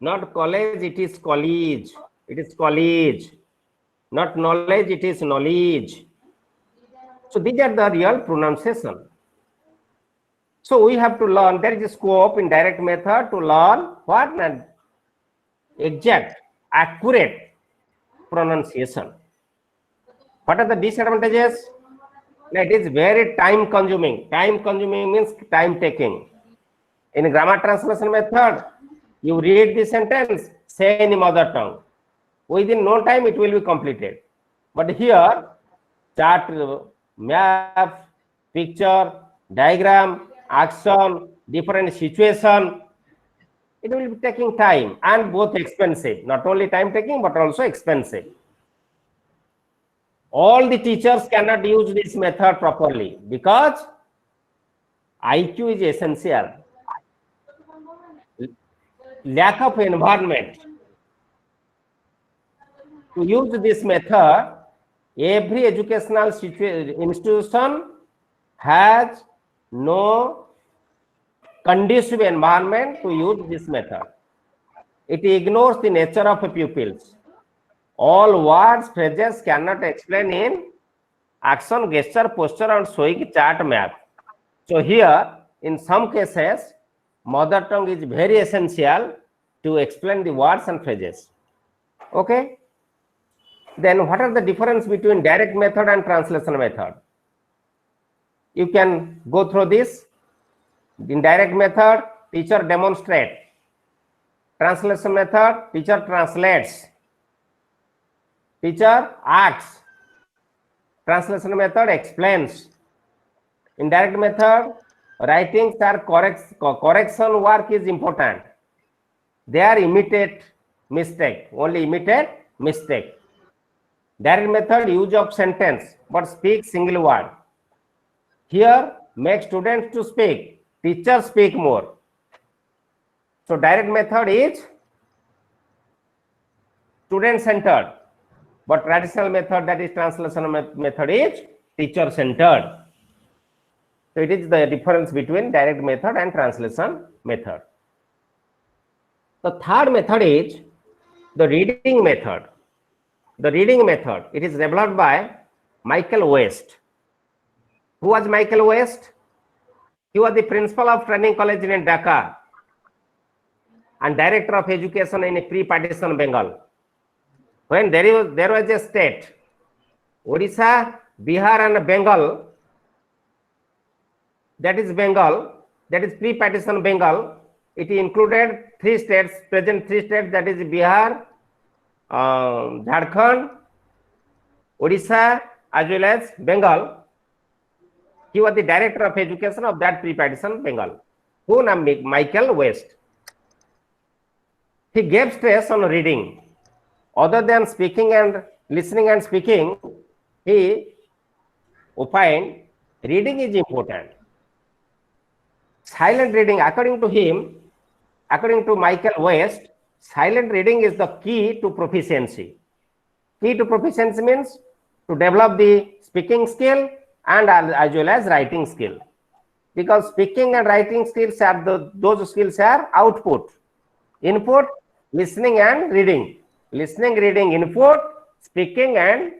not college, it is college. It is college. Not knowledge, it is knowledge. So these are the real pronunciation. So we have to learn, there is a scope in direct method to learn what? Exact, accurate pronunciation. What are the disadvantages? It is very time consuming. Time consuming means time taking. In grammar translation method, you read the sentence, say in mother tongue. Within no time it will be completed. But here, chart, map, picture, diagram, action, different situation, it will be taking time and both expensive. Not only time taking, but also expensive. All the teachers cannot use this method properly because IQ is essential. Lack of environment. To use this method, every educational institution has no conducive environment to use this method. It ignores the nature of pupils. All words, phrases cannot explain in action, gesture, posture, and showing chart map. So here, in some cases, mother tongue is very essential to explain the words and phrases. Okay. Then what are the difference between direct method and translation method? You can go through this. In direct method, teacher demonstrates. Translation method, teacher translates. Teacher acts. Translation method explains. In direct method, writings are correction work is important. They are imitate mistake, only imitate mistake. Direct method, use of sentence, but speak single word. Here, make students to speak, teachers speak more. So direct method is student-centered, but traditional method, that is translation method, is teacher-centered. So it is the difference between direct method and translation method. The third method is the reading method. The reading method, it is developed by Michael West. Who was Michael West? He was the principal of training college in Dhaka and director of education in a pre-partition Bengal. When there was a state, Odisha, Bihar and Bengal, that is pre-partition Bengal. It included three states, present three states, that is Bihar, Jharkhand, Odisha, as well as Bengal. He was the director of education of that pre-partition Bengal, who named Michael West. He gave stress on reading. Other than speaking and listening and speaking, he opined reading is important. Silent reading, according to him, according to Michael West, silent reading is the key to proficiency. Key to proficiency means to develop the speaking skill and as well as writing skill. Because speaking and writing skills are those skills are output. Input, listening and reading. Listening, reading, input, speaking and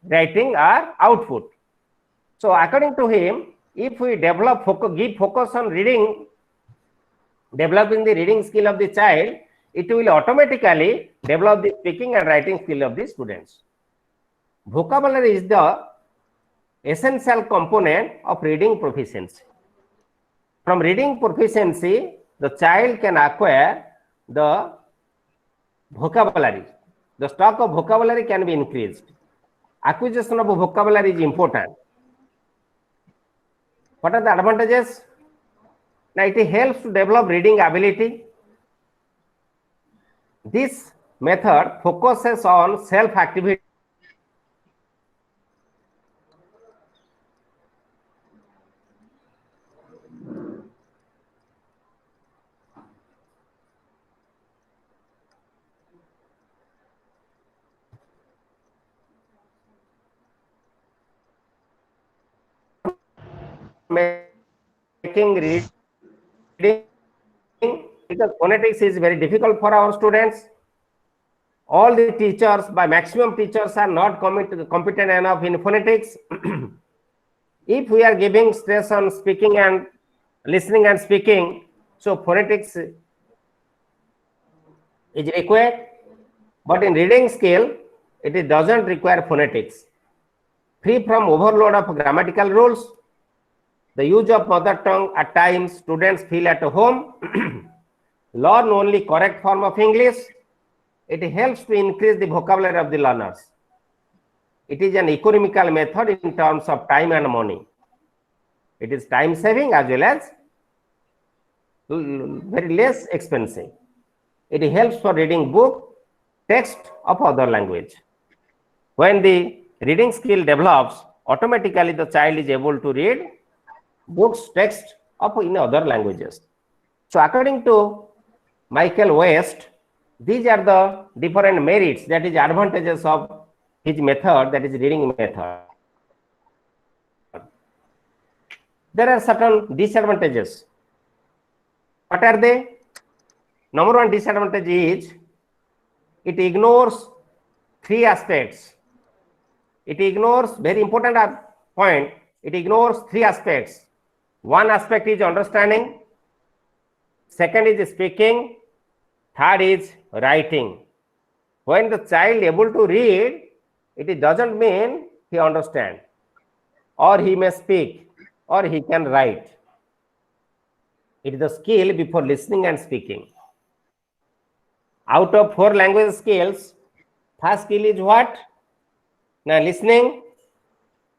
writing are output. So according to him, if we give focus on reading, developing the reading skill of the child, it will automatically develop the speaking and writing skill of the students. Vocabulary is the essential component of reading proficiency. From reading proficiency, the child can acquire the vocabulary. The stock of vocabulary can be increased. Acquisition of vocabulary is important. What are the advantages? Now it helps to develop reading ability. This method focuses on self-activity. Making reading, because phonetics is very difficult for our students. All the teachers, by maximum teachers, are not competent enough in phonetics. If we are giving stress on speaking and listening and speaking, so phonetics is required. But in reading skill, it doesn't require phonetics. Free from overload of grammatical rules, the use of mother tongue, at times students feel at home, learn only correct form of English. It helps to increase the vocabulary of the learners. It is an economical method in terms of time and money. It is time saving as well as very less expensive. It helps for reading book, text of other language. When the reading skill develops, automatically the child is able to read books, text of in other languages. So according to Michael West, these are the different merits, that is advantages of his method, that is reading method. There are certain disadvantages. What are they? Number one disadvantage is it ignores three aspects. It ignores, very important point, it ignores three aspects. One aspect is understanding, second is speaking, third is writing. When the child able to read, it doesn't mean he understands, or he may speak, or he can write. It is the skill before listening and speaking. Out of 4 language skills, first skill is what? Now listening,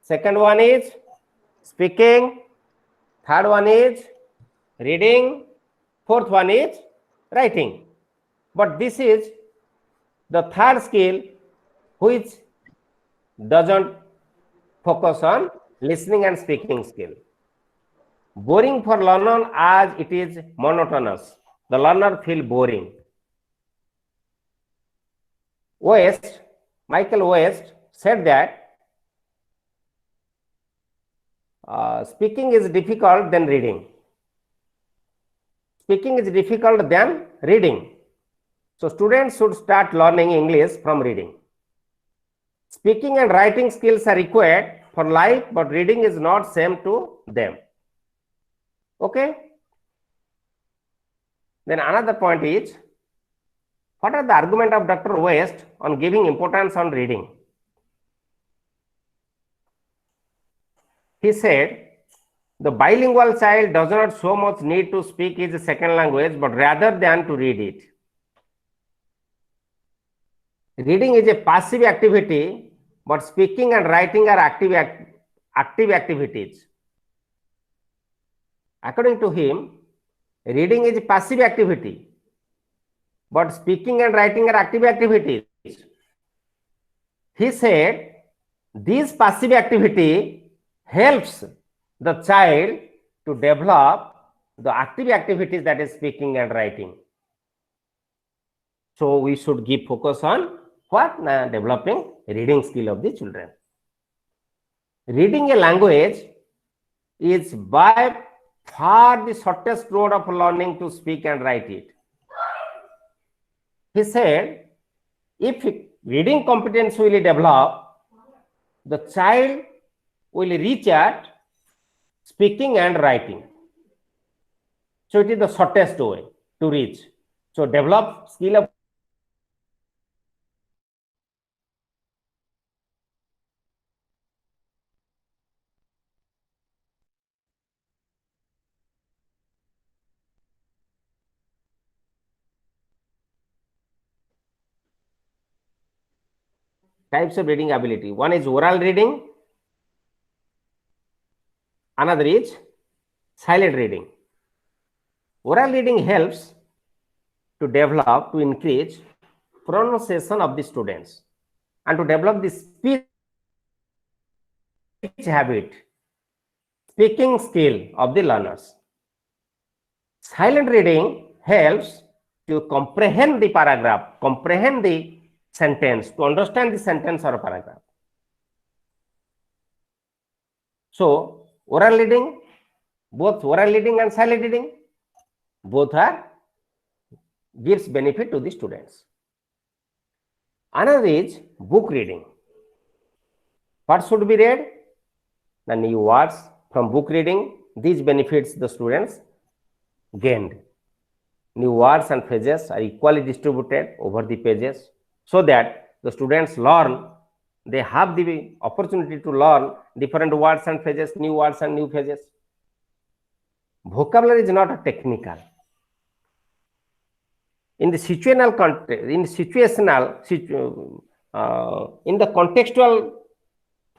second one is speaking, third one is reading, fourth one is writing. But this is the third skill which doesn't focus on listening and speaking skill. Boring for learner as it is monotonous. The learner feel boring. Michael West said that speaking is difficult than reading. Speaking is difficult than reading. So students should start learning English from reading. Speaking and writing skills are required for life, but reading is not same to them. Okay. Then another point is, what are the argument of Dr. West on giving importance on reading? He said, the bilingual child does not so much need to speak his second language, but rather than to read it. Reading is a passive activity, but speaking and writing are active activities. According to him, reading is a passive activity, but speaking and writing are active activities. He said, this passive activity helps the child to develop the active activities, that is speaking and writing. So we should give focus on what? Developing reading skill of the children. Reading a language is by far the shortest road of learning to speak and write it. He said, if reading competence will develop, the child will reach at speaking and writing. So it is the shortest way to reach. So develop skill of types of reading ability. One is oral reading, another is silent reading. Oral reading helps to develop, to increase pronunciation of the students and to develop the speech habit, speaking skill of the learners. Silent reading helps to comprehend the paragraph, comprehend the sentence, to understand the sentence or paragraph. So oral reading, both oral reading and silent reading, both are gives benefit to the students. Another is book reading. What should be read? The new words from book reading. These benefits the students gained. New words and phrases are equally distributed over the pages, so that the students learn, they have the opportunity to learn different words and phrases, new words and new phrases. Vocabulary is not a technical. In the situational context, in the contextual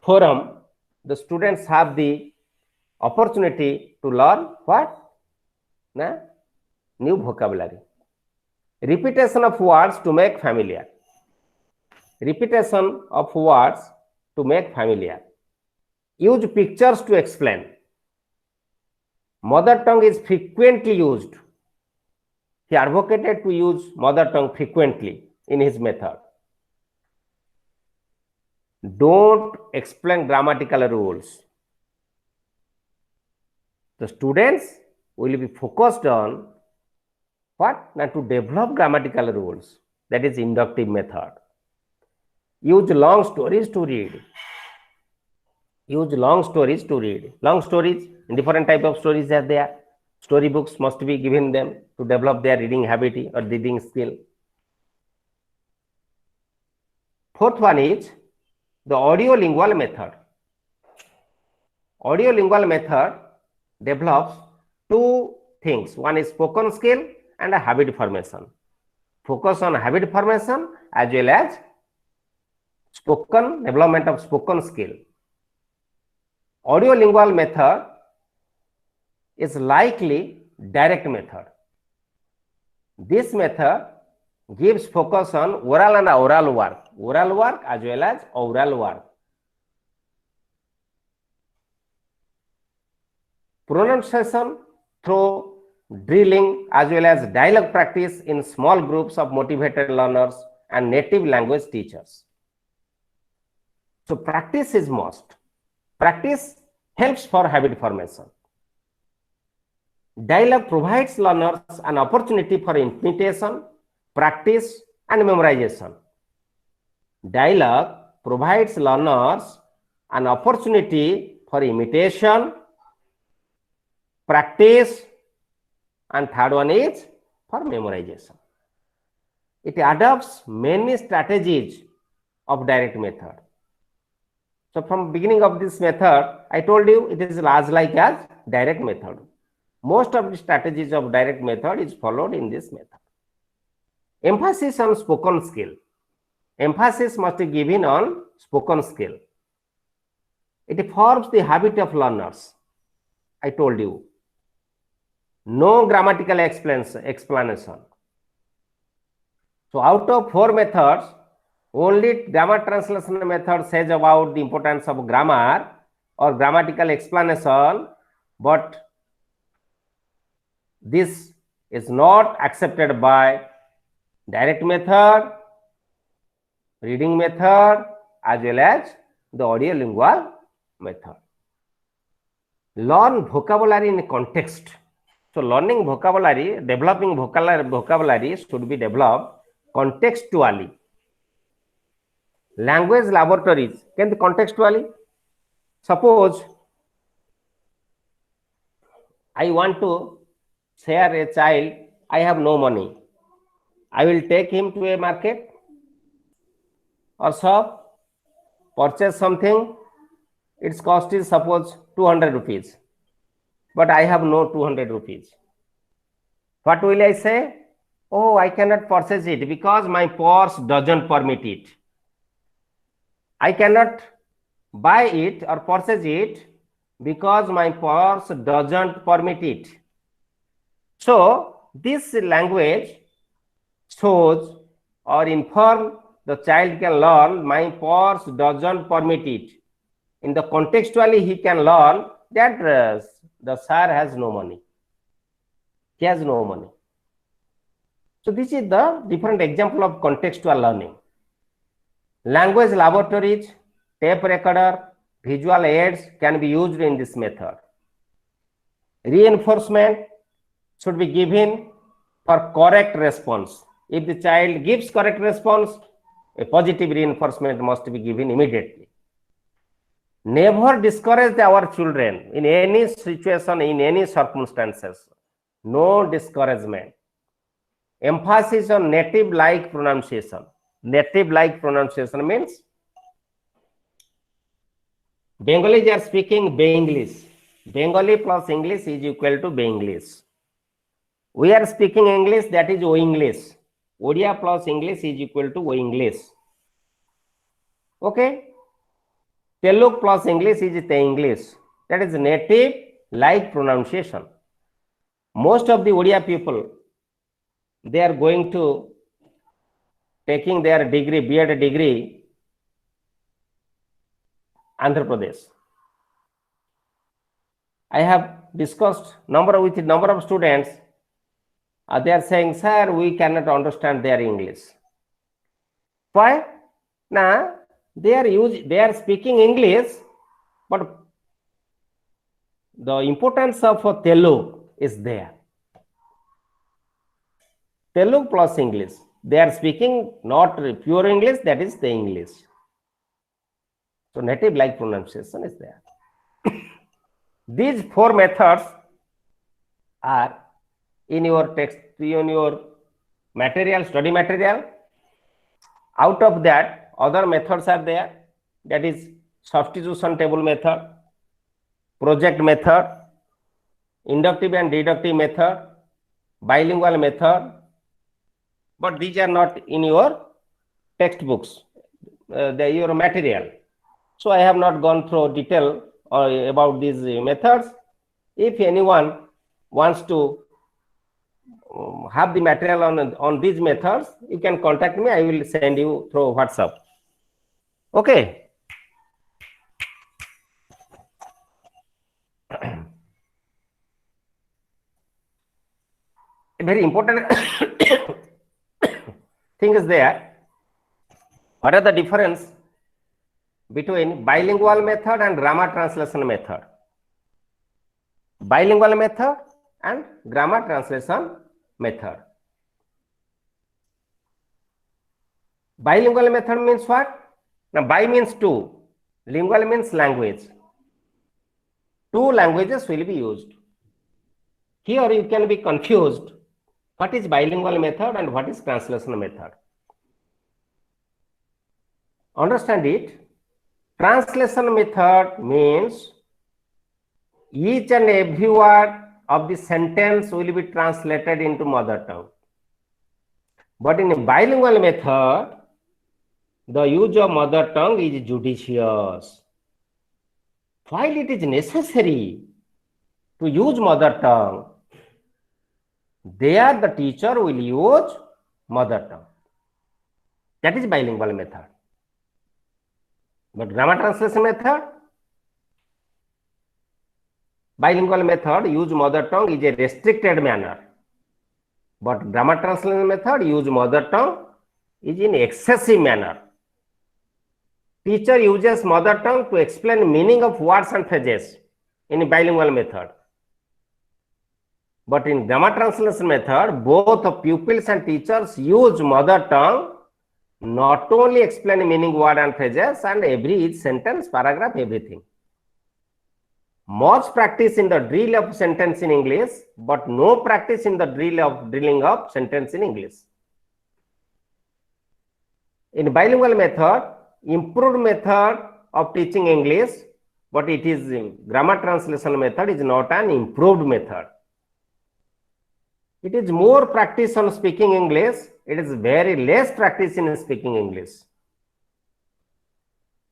forum, the students have the opportunity to learn what? New vocabulary. Repetition of words to make familiar. Repetition of words to make familiar. Use pictures to explain. Mother tongue is frequently used. He advocated to use mother tongue frequently in his method. Don't explain grammatical rules. The students will be focused on what? To develop grammatical rules. That is inductive method. Use long stories to read. Use long stories to read. Long stories, different type of stories are there. Storybooks must be given them to develop their reading habit or reading skill. Fourth one is the audio-lingual method. Audio-lingual method develops two things. One is spoken skill and a habit formation. Focus on habit formation as well as spoken development of spoken skill. Audio-lingual method is likely direct method. This method gives focus on oral and oral work as well as oral work. Pronunciation through drilling as well as dialogue practice in small groups of motivated learners and native language teachers. So practice is must. Practice helps for habit formation. Dialogue provides learners an opportunity for imitation, practice, and memorization. Dialogue provides learners an opportunity for imitation, practice, and third one is for memorization. It adopts many strategies of direct method. So from beginning of this method, I told you it is as like as direct method. Most of the strategies of direct method is followed in this method. Emphasis on spoken skill. Emphasis must be given on spoken skill. It forms the habit of learners. I told you. No grammatical explanation. So out of 4 methods, only grammar translation method says about the importance of grammar or grammatical explanation, but this is not accepted by direct method, reading method, as well as the audio lingual method. Learn vocabulary in context. So learning vocabulary, developing vocabulary should be developed contextually. Language laboratories can be contextually. Suppose I want to share a child, I have no money. I will take him to a market or shop, purchase something, its cost is suppose 200 rupees, but I have no 200 rupees. What will I say? Oh, I cannot purchase it because my purse doesn't permit it. I cannot buy it or purchase it because my purse doesn't permit it. So this language shows or inform the child can learn my purse doesn't permit it. In the contextually he can learn that the sir has no money. He has no money. So this is the different example of contextual learning. Language laboratories, tape recorder, visual aids can be used in this method. Reinforcement should be given for correct response. If the child gives correct response, a positive reinforcement must be given immediately. Never discourage our children in any situation, in any circumstances. No discouragement. Emphasis on native-like pronunciation. Native-like pronunciation means Bengalis are speaking Benglish. Bengali plus English is equal to Benglish. We are speaking English, that is O-English. Odia plus English is equal to O-English. Okay? Telugu plus English is Te-English. That is native-like pronunciation. Most of the Odia people, they are going to taking their degree, B.Ed degree, Andhra Pradesh. I have discussed with a number of students. They are saying, sir, we cannot understand their English. Why? Now, they are speaking English, but the importance of Telugu is there. Telugu plus English. They are speaking not pure English, that is the English. So native-like pronunciation is there. These 4 methods are in your text, in your material, study material. Out of that, other methods are there. That is substitution table method, project method, inductive and deductive method, bilingual method. But these are not in your textbooks, your material. So I have not gone through detail about these methods. If anyone wants to have the material on these methods, you can contact me. I will send you through WhatsApp. Okay. A very important thing is there. What are the difference between bilingual method and grammar translation method? bilingual method and grammar translation method. Bilingual method means what? Now, bi means two, lingual means language. Two languages will be used. Here you can be confused. What is bilingual method and what is translation method? Understand it. Translation method means each and every word of the sentence will be translated into mother tongue. But in a bilingual method, the use of mother tongue is judicious. While it is necessary to use mother tongue, there the teacher will use mother tongue. That is bilingual method. But grammar translation method, bilingual method use mother tongue is a restricted manner. But grammar translation method use mother tongue is in excessive manner. Teacher uses mother tongue to explain meaning of words and phrases in bilingual method. But in grammar translation method, both pupils and teachers use mother tongue not only explain meaning word and phrases and every sentence, paragraph, everything. Much practice in the drill of sentence in English, but no practice in the drilling of sentence in English. In bilingual method, improved method of teaching English, but it is grammar translation method is not an improved method. It is more practice on speaking English. It is very less practice in speaking English.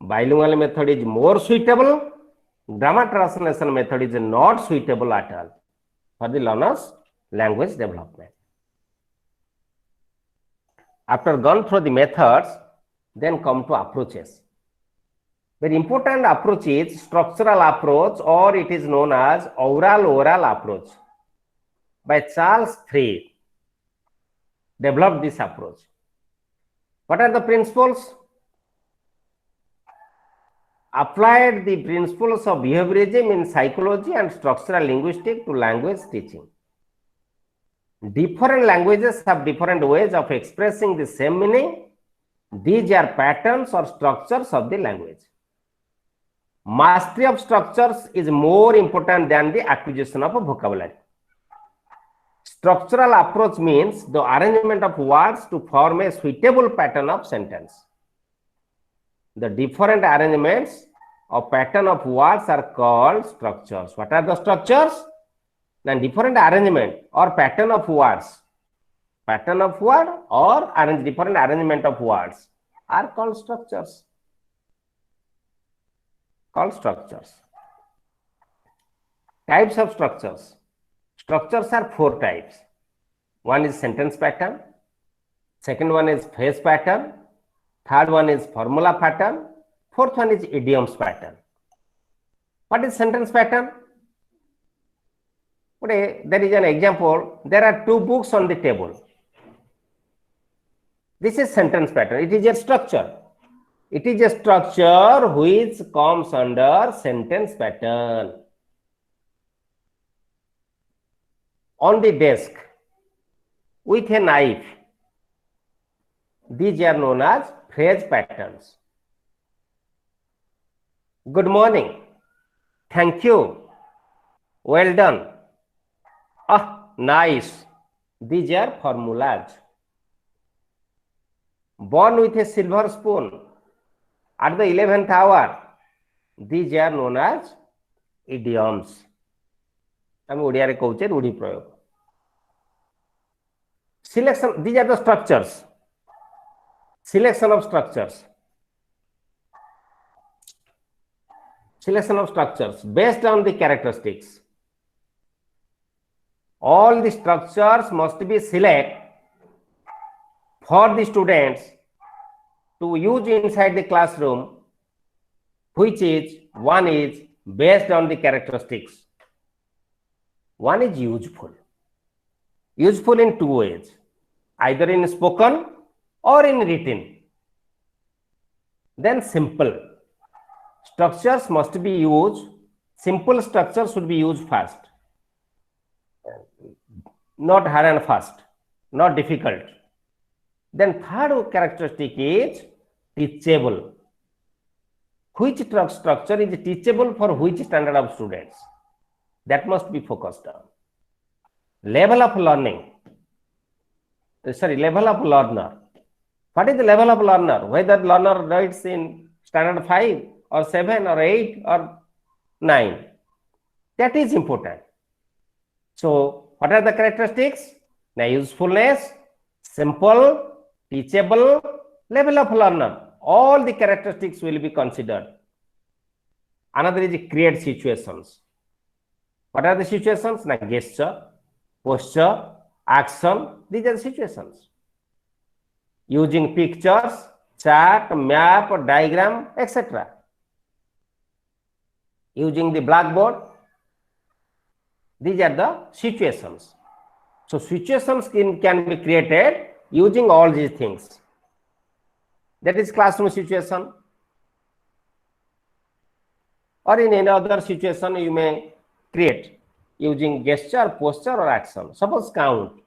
Bilingual method is more suitable. Grammar translation method is not suitable at all for the learner's language development. After gone through the methods, then come to approaches. Very important approach is structural approach, or it is known as oral approach. By Charles III developed this approach. What are the principles? Applied the principles of behaviorism in psychology and structural linguistics to language teaching. Different languages have different ways of expressing the same meaning. These are patterns or structures of the language. Mastery of structures is more important than the acquisition of a vocabulary. Structural approach means the arrangement of words to form a suitable pattern of sentence. The different arrangements of pattern of words are called structures. What are the structures? Then different arrangement or pattern of words. Pattern of word or different arrangement of words are called structures. Types of structures. Structures are four types. One is sentence pattern. Second one is phrase pattern. Third one is formula pattern. Fourth one is idioms pattern. What is sentence pattern? Okay, there is an example. There are two books on the table. This is sentence pattern. It is a structure. It is a structure which comes under sentence pattern. On the desk with a knife, these are known as phrase patterns. Good morning. Thank you. Well done. Ah, nice. These are formulas. Born with a silver spoon at the 11th hour. These are known as idioms. Selection, these are the structures. Selection of structures. Selection of structures based on the characteristics. All the structures must be selected for the students to use inside the classroom, which is one is based on the characteristics. One is useful. Useful in two ways, either in spoken or in written. Then simple. Structures must be used. Simple structures should be used first. not hard and fast, not difficult. Then third characteristic is teachable. Which structure is teachable for which standard of students? That must be focused on. Level of learning. Level of learner. What is the level of learner? Whether learner writes in standard 5 or 7 or 8 or 9. That is important. So, what are the characteristics? Now, usefulness, simple, teachable, level of learner. All the characteristics will be considered. Another is create situations. What are the situations? Now, gesture, posture, action. These are the situations. Using pictures, chart, map, diagram, etc. Using the blackboard. These are the situations. So, situations can be created using all these things. That is classroom situation. Or in any other situation, you may create using gesture, posture, or action. Suppose count.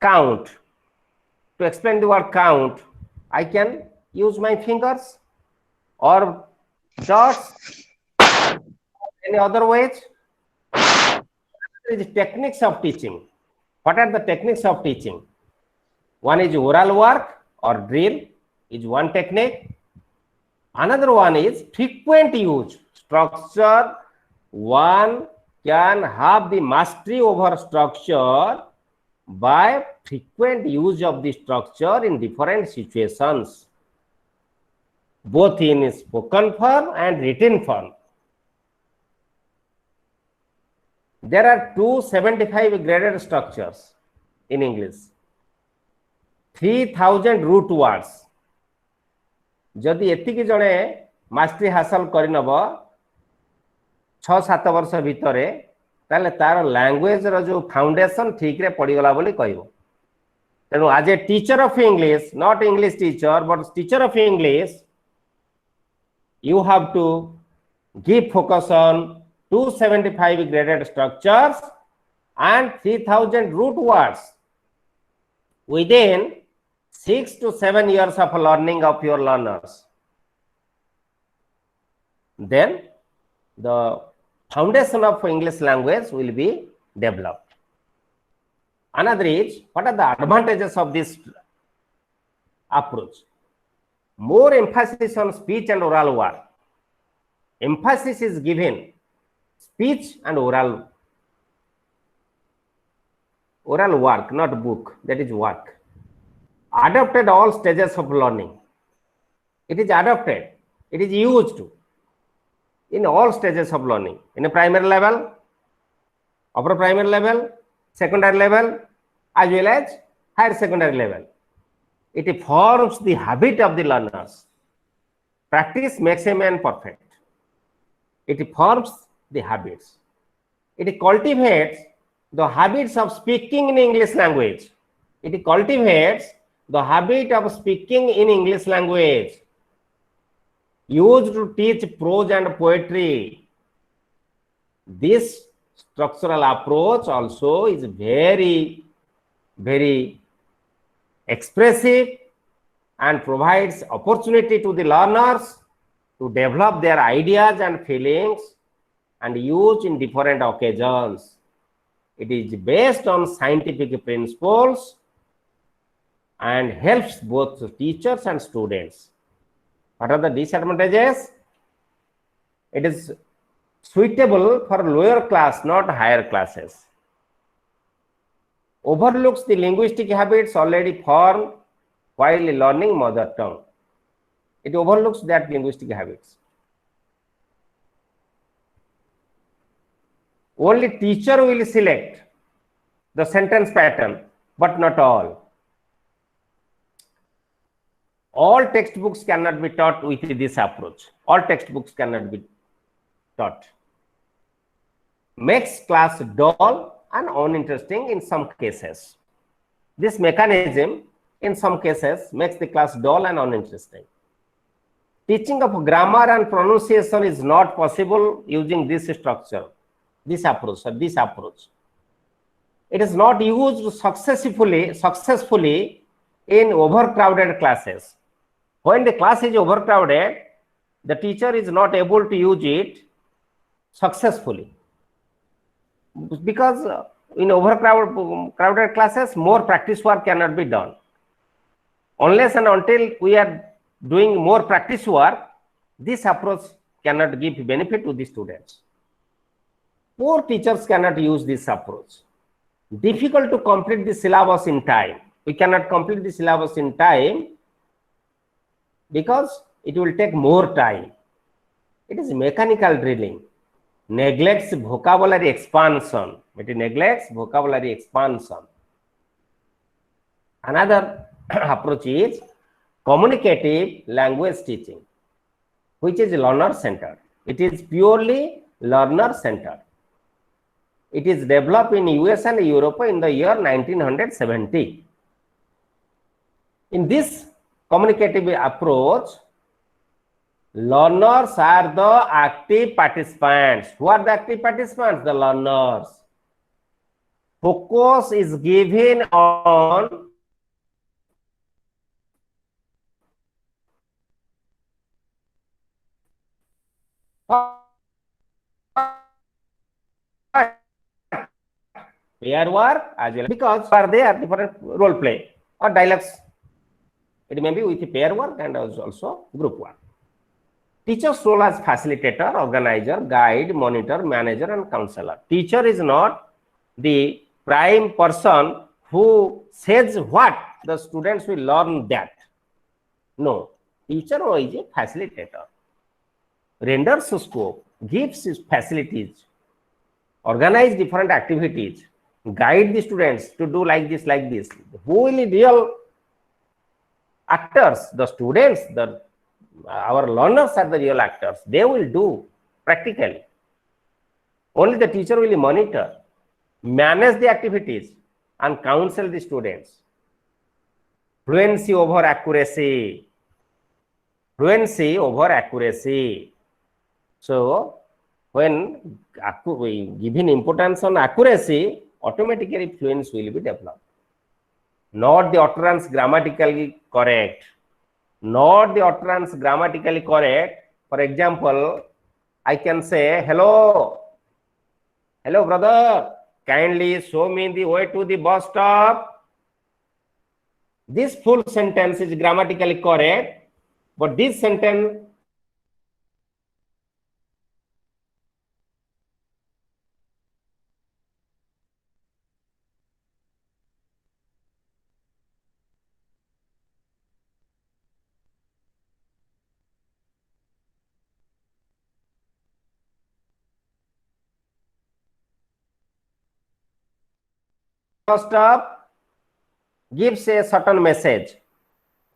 Count. To explain the word count, I can use my fingers or dots, any other ways. There is techniques of teaching. What are the techniques of teaching? One is oral work or drill is one technique. Another one is frequent use. Structure. One can have the mastery over structure by frequent use of the structure in different situations, both in spoken form and written form. There are 275 graded structures in English. 3000 root words. जदि एतिकी जणे mastery हासिल करिनब 6-7 वर्ष भितर ताले तार language रो जो foundation ठीक रे पड़ी गला बोली कहबो. तेनु आज a teacher of English, not English teacher but teacher of English, you have to give focus on 275 graded structures and 3000 root words within 6 to 7 years of learning of your learners. Then the foundation of English language will be developed. Another is, what are the advantages of this approach? More emphasis on speech and oral work. Emphasis is given speech and oral work, not book, that is work. Adopted all stages of learning. It is adopted, it is used in all stages of learning, in a primary level, upper primary level, secondary level, as well as higher secondary level. It forms the habit of the learners. Practice makes a man perfect. It forms the habits. It cultivates the habits of speaking in English language. It cultivates the habit of speaking in English language, used to teach prose and poetry. This structural approach also is very, very expressive and provides opportunity to the learners to develop their ideas and feelings and use in different occasions. It is based on scientific principles and helps both teachers and students. What are the disadvantages? It is suitable for lower class, not higher classes. Overlooks the linguistic habits already formed while learning mother tongue. It overlooks that linguistic habits. Only teacher will select the sentence pattern, but not all. All textbooks cannot be taught with this approach. All textbooks cannot be taught. Makes class dull and uninteresting in some cases. This mechanism in some cases makes the class dull and uninteresting. Teaching of grammar and pronunciation is not possible using this structure, this approach. It is not used successfully in overcrowded classes. When the class is overcrowded, the teacher is not able to use it successfully, because in crowded classes, more practice work cannot be done. Unless and until we are doing more practice work, this approach cannot give benefit to the students. Poor teachers cannot use this approach. Difficult to complete the syllabus in time. We cannot complete the syllabus in time because it will take more time. It is mechanical drilling. Neglects vocabulary expansion. It neglects vocabulary expansion. Another approach is communicative language teaching, which is learner-centered. It is purely learner-centered. It is developed in US and Europe in the year 1970. In this communicative approach, learners are the active participants. Who are the active participants? The learners. Focus is given on pair work as well, because for they are different role play or dialogues. It may be with pair work and also group work. Teacher's role as facilitator, organizer, guide, monitor, manager, and counselor. Teacher is not the prime person who says what the students will learn that. No, teacher is a facilitator. Renders scope, gives facilities, organize different activities, guide the students to do like this, like this. Who will be real actors? The students, our learners are the real actors. They will do practically. Only the teacher will monitor, manage the activities, and counsel the students. Fluency over accuracy. Fluency over accuracy. So, when we giving importance on accuracy, automatically fluency will be developed. Not the utterance grammatically correct. Not the utterance grammatically correct. For example, I can say, hello, hello brother, kindly show me the way to the bus stop. This full sentence is grammatically correct, but this sentence stop gives a certain message,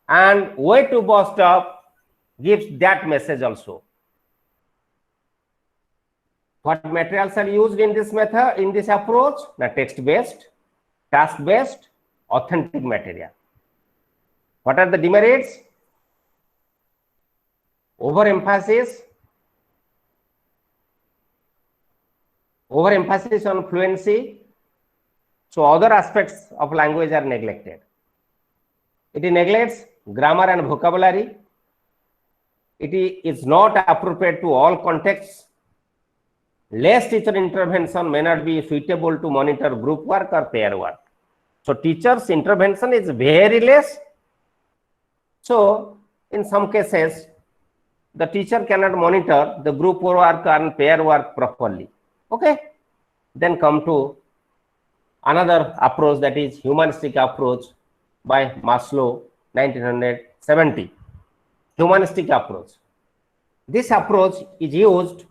and way to bus stop gives that message also. What materials are used in this method, in this approach? The text-based, task-based, authentic material. What are the demerits? Overemphasis on fluency. So other aspects of language are neglected. It neglects grammar and vocabulary. It is not appropriate to all contexts. Less teacher intervention may not be suitable to monitor group work or pair work. So teacher's intervention is very less. So in some cases, the teacher cannot monitor the group work and pair work properly. Okay. Then come to another approach, that is humanistic approach by Maslow, 1970. Humanistic approach. This approach is used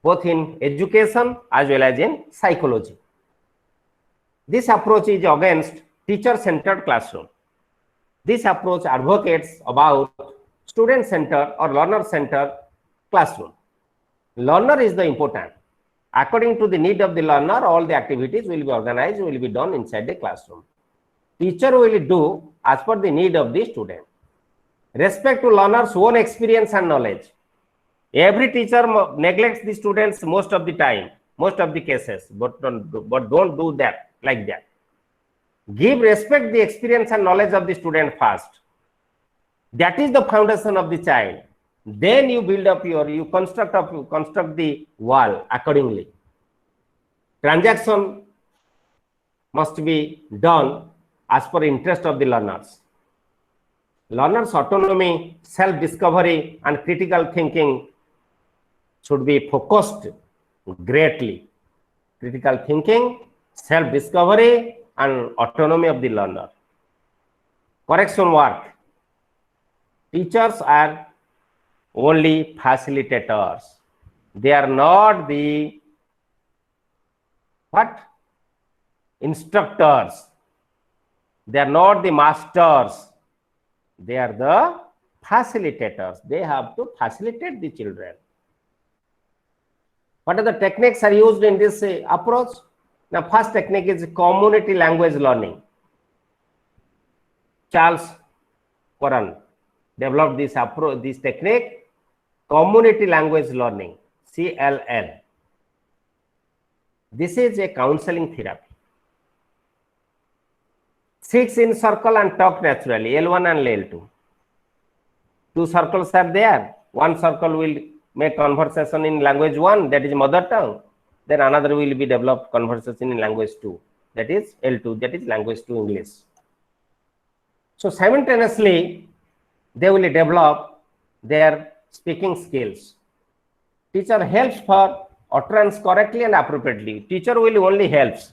both in education as well as in psychology. This approach is against teacher-centered classroom. This approach advocates about student-centered or learner-centered classroom. Learner is the important. According to the need of the learner, all the activities will be organized, will be done inside the classroom. Teacher will do as per the need of the student. Respect to learner's own experience and knowledge. Every teacher neglects the students most of the time, most of the cases, but don't do that. like that. Give respect the experience and knowledge of the student first. That is the foundation of the child. Then you build up you construct the wall accordingly. Transaction must be done as per interest of the learners. Learners' autonomy, self-discovery, and critical thinking should be focused greatly. Critical thinking, self-discovery, and autonomy of the learner. Correction work. Teachers are only facilitators. They are not the instructors. They are not the masters. They are the facilitators. They have to facilitate the children. What are the techniques are used in this approach? Now, first technique is community language learning. Charles Curran developed this technique, community language learning, CLL. This is a counseling therapy. Sit in circle and talk naturally, L1 and L2. Two circles are there. One circle will make conversation in language 1, that is mother tongue. Then another will be developed conversation in language 2, that is L2, that is language 2 English. So simultaneously, they will develop their speaking skills. Teacher helps for utterance correctly and appropriately. Teacher will only helps.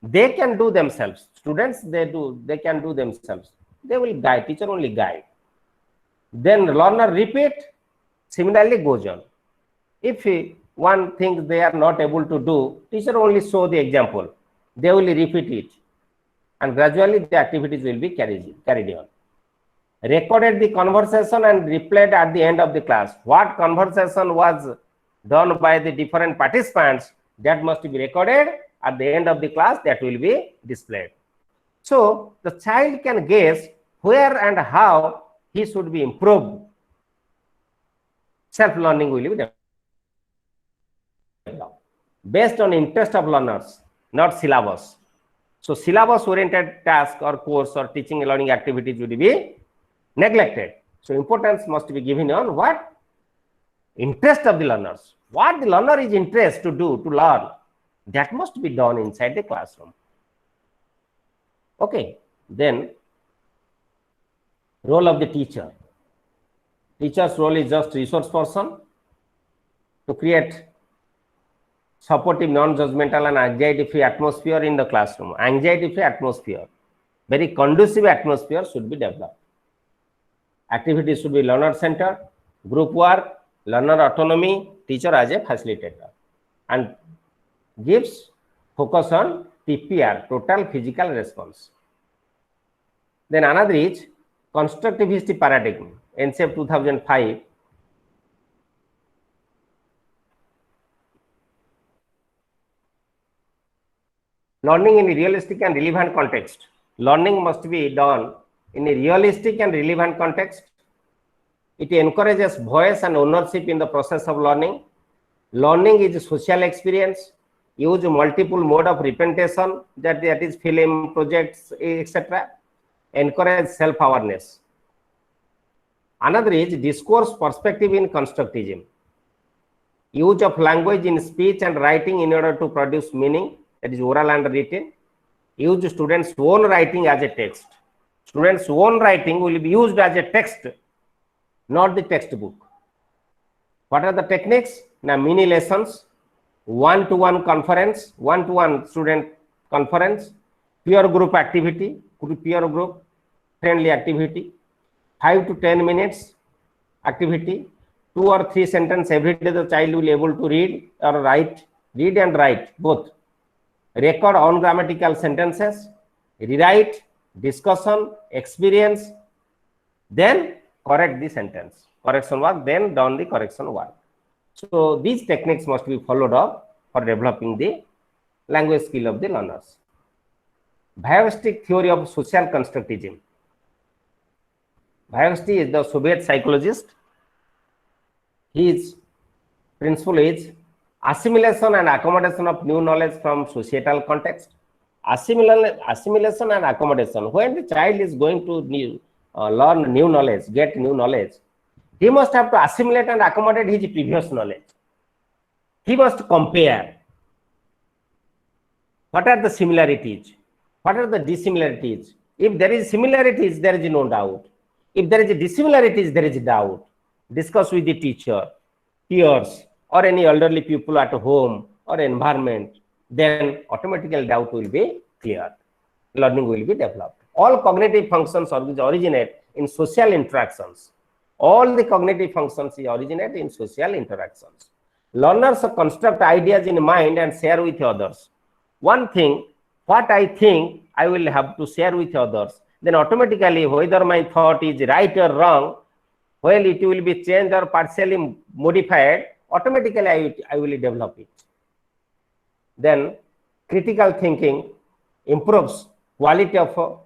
They can do themselves. Students, they can do themselves. They will guide. Teacher only guide. Then learner repeat. Similarly goes on. If one thinks they are not able to do, teacher only show the example. They will repeat it, and gradually the activities will be carried on. Recorded the conversation and replayed at the end of the class. What conversation was done by the different participants, that must be recorded at the end of the class, that will be displayed. So the child can guess where and how he should be improved. Self-learning will be developed based on interest of learners, not syllabus. So syllabus-oriented task or course or teaching and learning activities will be neglected. So importance must be given on what? Interest of the learners. What the learner is interested to do, to learn, that must be done inside the classroom. Okay, then role of the teacher. Teacher's role is just resource person to create supportive, non-judgmental and anxiety-free atmosphere in the classroom. Anxiety-free atmosphere, very conducive atmosphere should be developed. Activities should be learner-centered, group work, learner autonomy, teacher as a facilitator, and gives focus on TPR, total physical response. Then another is constructivist paradigm, NCF 2005. Learning in a realistic and relevant context. Learning must be done in a realistic and relevant context. It encourages voice and ownership in the process of learning. Learning is a social experience. Use multiple mode of representation, that is film, projects, etc. Encourage self-awareness. Another is discourse perspective in constructivism. Use of language in speech and writing in order to produce meaning, that is oral and written. Use students' own writing as a text. Students' own writing will be used as a text, not the textbook. What are the techniques? Now, mini lessons, one-to-one conference, one-to-one student conference, peer group activity, peer group friendly activity, 5 to 10 minutes activity, 2 or 3 sentences every day the child will be able to read or write, read and write both. Record ungrammatical sentences, rewrite, discussion, experience, then correct the sentence. Correction work, then done the correction work. So these techniques must be followed up for developing the language skill of the learners. Vygotsky theory of social constructivism. Vygotsky is the Soviet psychologist. His principle is assimilation and accommodation of new knowledge from societal context. Assimilation and accommodation. When the child is going to learn new knowledge, get new knowledge, he must have to assimilate and accommodate his previous knowledge. He must compare. What are the similarities? What are the dissimilarities? If there is similarities, there is no doubt. If there is dissimilarities, there is doubt. Discuss with the teacher, peers, or any elderly people at home or environment, then automatically doubt will be cleared. Learning will be developed. All cognitive functions originate in social interactions. All the cognitive functions originate in social interactions. Learners construct ideas in mind and share with others. One thing, what I think, I will have to share with others. Then automatically, whether my thought is right or wrong, well, it will be changed or partially modified, automatically I will develop it. Then critical thinking improves quality of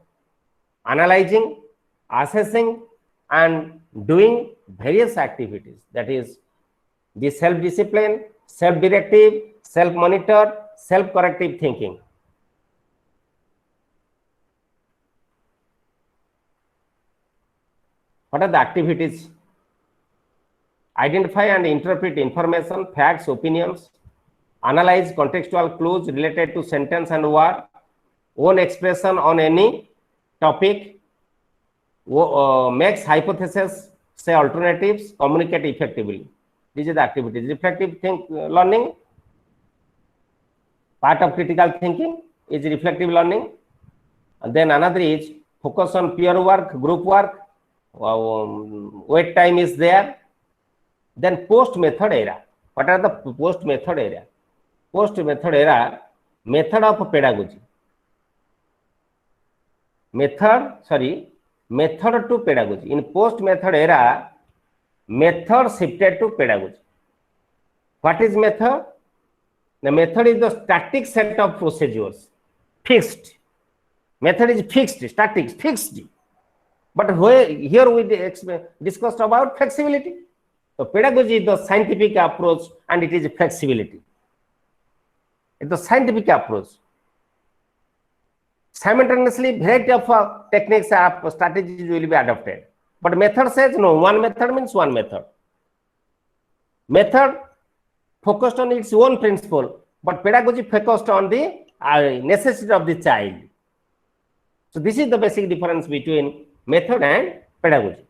analyzing, assessing, and doing various activities. That is the self-discipline, self-directive, self-monitor, self-corrective thinking. What are the activities? Identify and interpret information, facts, opinions, analyze contextual clues related to sentence and word, own expression on any topic, makes hypotheses, say alternatives, communicate effectively. These are the activities. Reflective learning, part of critical thinking is reflective learning. And then another is focus on peer work, group work, wait time is there. Then post method era. What are the post method era? Post method era, method of pedagogy. Method to pedagogy. In post method era, method shifted to pedagogy. What is method? The method is the static set of procedures. Fixed. Method is fixed, static, fixed. But here we discussed about flexibility. So pedagogy is the scientific approach and it is flexibility. It's the scientific approach. Simultaneously, variety of techniques and strategies will be adopted. But method says no, one method means one method. Method focused on its own principle, but pedagogy focused on the necessity of the child. So this is the basic difference between method and pedagogy.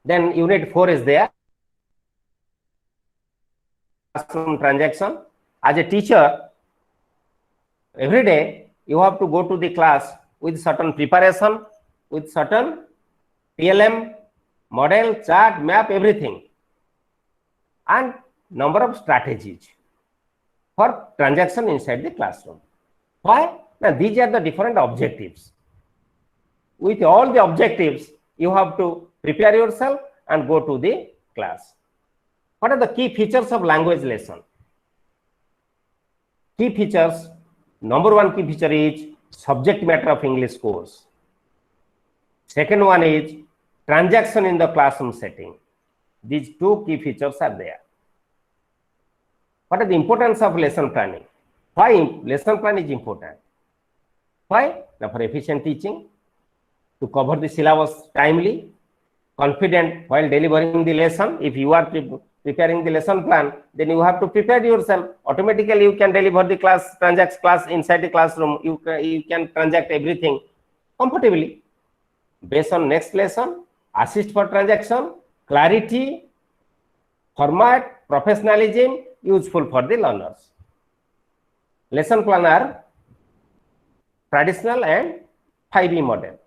Then unit 4 is there. Classroom transaction. As a teacher, every day you have to go to the class with certain preparation, with certain PLM, model, chart, map, everything, and number of strategies for transaction inside the classroom. Why? Now these are the different objectives. With all the objectives, you have to prepare yourself and go to the class. What are the key features of language lesson? Key features, number one key feature is subject matter of English course. Second one is transaction in the classroom setting. These two key features are there. What is the importance of lesson planning? Why lesson plan is important? Why? Now, for efficient teaching, to cover the syllabus timely, confident while delivering the lesson. If you are preparing the lesson plan, then you have to prepare yourself. Automatically, you can deliver the class, transact class inside the classroom. You can transact everything comfortably. Based on next lesson, assist for transaction, clarity, format, professionalism, useful for the learners. Lesson plan are traditional and 5E model.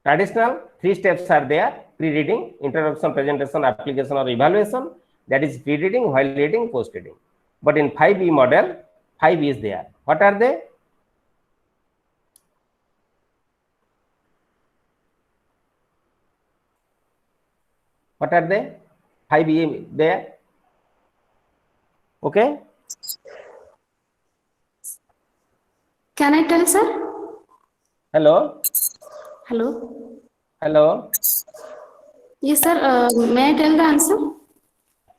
Traditional, 3 steps are there: pre-reading, introduction, presentation, application or evaluation. That is pre-reading, while reading, post-reading. But in 5E model, 5 is there. What are they? What are they? 5E there. Okay. Can I tell, sir? Hello. Hello. Hello. Yes, sir. May I tell the answer?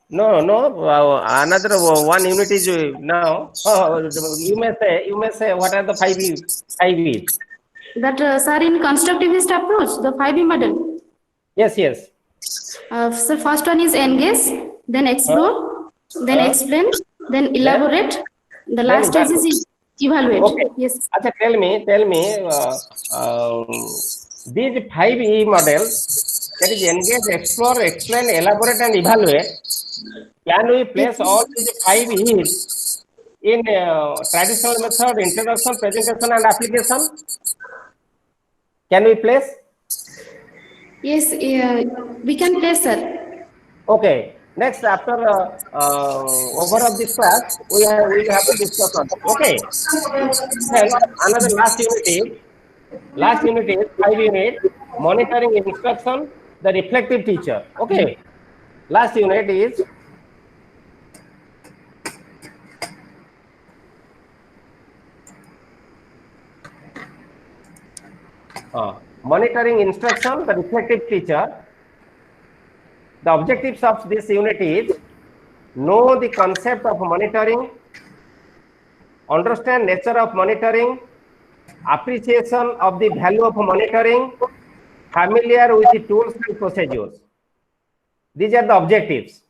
No, no. Another one unit is now. You may say what are the five E's? That, sir, in constructivist approach, the 5E model. Yes, yes. So first one is engage, then Huh? explore, then Huh? explain, then Then elaborate. The last stage evaluate. is evaluate. Okay. Yes. Acha, tell me, these five E models, that is engage, explore, explain, elaborate, and evaluate. Can we Yes. place all these five E's in traditional method, introduction, presentation, and application? Can we place? Yes, we can play, sir. Okay. Next, after over of this class, we have to discuss on this. Okay. Then another last unit is 5 unit monitoring instruction, the reflective teacher. Okay. Last unit is monitoring instruction, the reflective teacher. The objectives of this unit is know the concept of monitoring, understand nature of monitoring, appreciation of the value of monitoring, familiar with the tools and procedures. These are the objectives.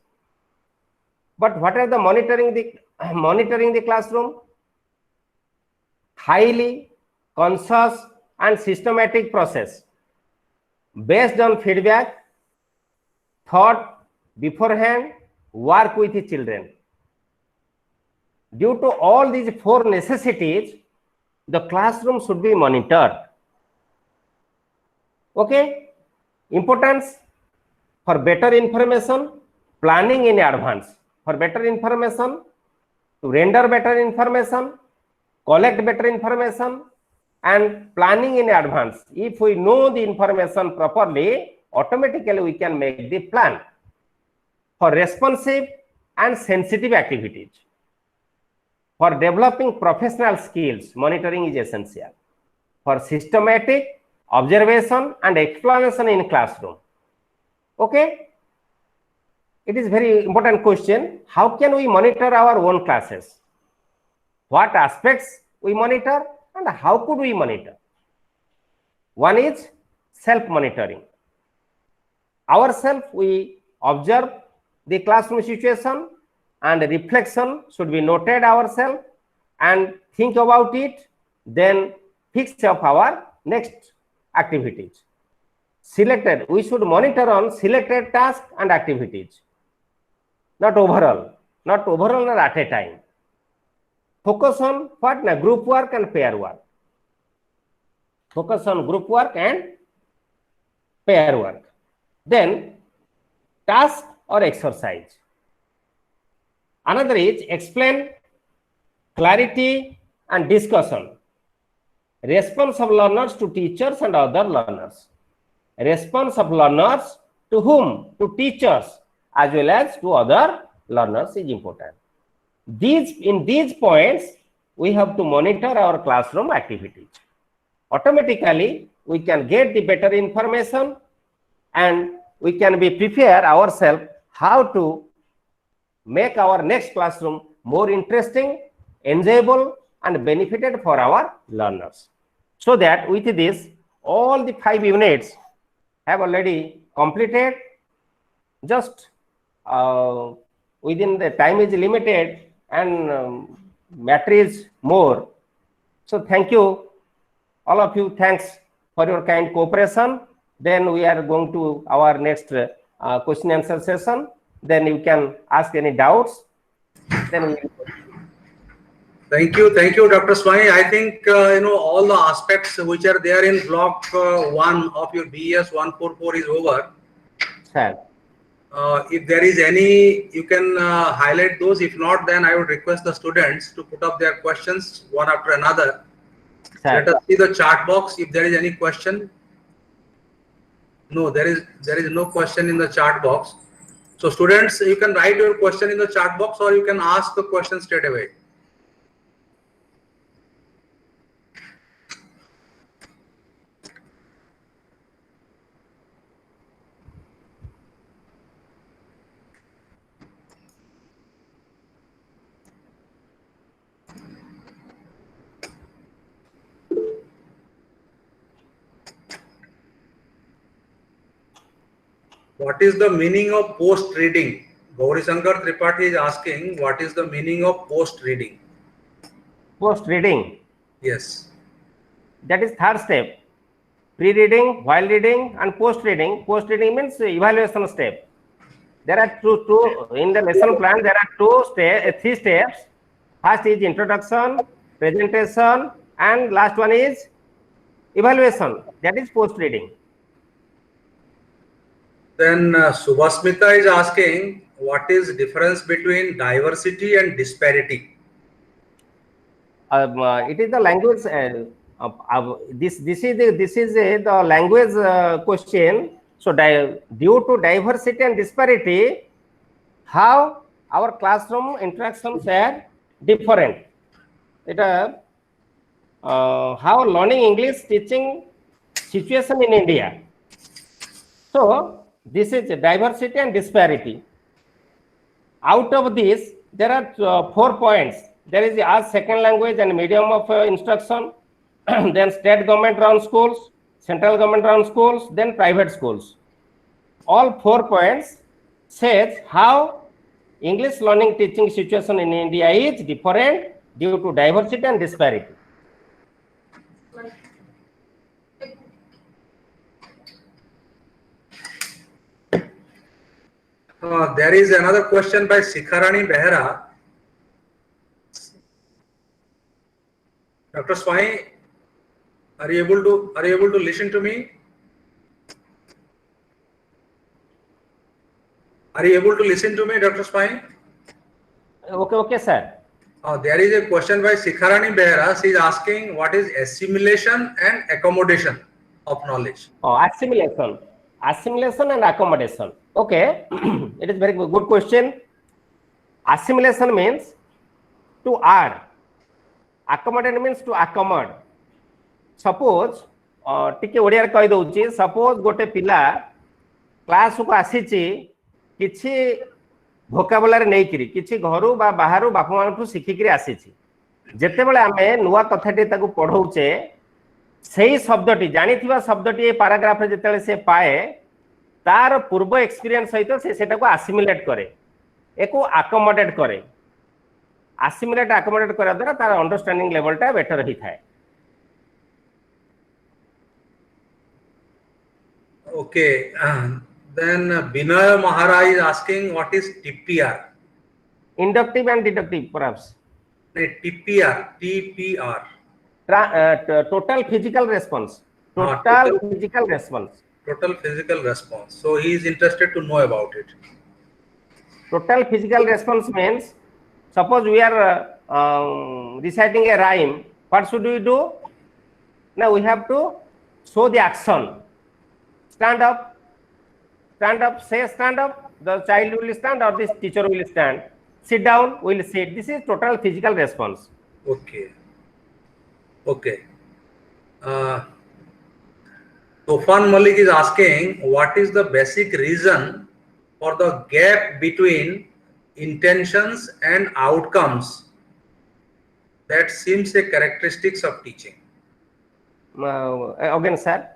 But what are the monitoring the classroom? Highly conscious and systematic process based on feedback, thought beforehand, work with the children. Due to all these four necessities, the classroom should be monitored. Okay. Importance for better information, planning in advance. For better information, to render better information, collect better information, and planning in advance. If we know the information properly, automatically we can make the plan for responsive and sensitive activities. For developing professional skills, monitoring is essential. For systematic observation and explanation in classroom. Okay. It is very important question. How can we monitor our own classes? What aspects we monitor and how could we monitor? One is self-monitoring. Ourselves, we observe the classroom situation and reflection should be noted ourselves and think about it, then fix up our next activities. Selected, we should monitor on selected tasks and activities, not overall not at a time. Focus on what? Group work and pair work. Focus on group work and pair work. Then task or exercise. Another is explain, clarity and discussion. Response of learners to teachers and other learners. Response of learners to whom? To teachers as well as to other learners is important. In these points, we have to monitor our classroom activities. Automatically, we can get the better information and we can be prepare ourselves how to make our next classroom more interesting, enjoyable, and benefited for our learners. So that with this, all the 5 units have already completed. Just within the time is limited and matter is more. So thank you, all of you. Thanks for your kind cooperation. Then we are going to our next question answer session. Then you can ask any doubts. Then we will. Thank you, Dr. Swami. I think all the aspects which are there in block 1 of your BES-144 is over. Sir. If there is any, you can highlight those. If not, then I would request the students to put up their questions one after another. Sir. Let us see the chat box if there is any question. No, there is no question in the chat box. So students, you can write your question in the chat box or you can ask the question straight away. What is the meaning of post reading? Gauri Shankar Tripathi is asking, what is the meaning of post reading? Post reading. Yes. That is third step. Pre-reading, while reading, and post reading. Post reading means evaluation step. There are two in the lesson plan. There are three steps. First is introduction, presentation, and last one is evaluation. That is post reading. Then Subhasmita is asking, what is difference between diversity and disparity? It is the language. This is the language question. So due to diversity and disparity, how our classroom interactions are different. How learning English teaching situation in India. So this is diversity and disparity. Out of this, there are 4 points. There is as second language and medium of instruction, then state government run schools, central government run schools, then private schools. All 4 points says how English learning teaching situation in India is different due to diversity and disparity. There is another question by Sikharani Behra. Dr. Swami, are you able to listen to me? Are you able to listen to me, Dr. Swami? Okay, sir. There is a question by Sikharani Behra. She is asking, what is assimilation and accommodation of knowledge? Assimilation and accommodation. Okay, it is very good question. Assimilation means to add. Accommodate means to accommodate. Suppose टिके ओडिया रे कहि दउची, suppose गोटे पिला class को आसीची किछि भोकाबुलारी नै करी किछि घरु बा बाहरु बापा मानठु सिखिकरी आसीची, जेते बेले आमे नुवा कथाटी ताकू पढौचे सेही शब्दटी जानिथिबा शब्दटी ए पैराग्राफ रे जेतेले से पाए तार पूर्व एक्सपीरियंस सहित से सेटा को असिमिलेट करे, एको अकोमोडेट करे. असिमिलेट अकोमोडेट करा द्वारा तार अंडरस्टैंडिंग लेवल टा बेटर ही थाए. Okay, then Binay Maharaj is asking, what is TPR? Inductive and deductive, perhaps. TPR. Total physical response. Total physical response. Total physical response. So he is interested to know about it. Total physical response means, suppose we are reciting a rhyme. What should we do? Now we have to show the action. Stand up, say stand up, the child will stand or this teacher will stand. Sit down, will sit. This is total physical response. Okay. Tofan Malik is asking, what is the basic reason for the gap between intentions and outcomes that seems a characteristics of teaching? Again, sir.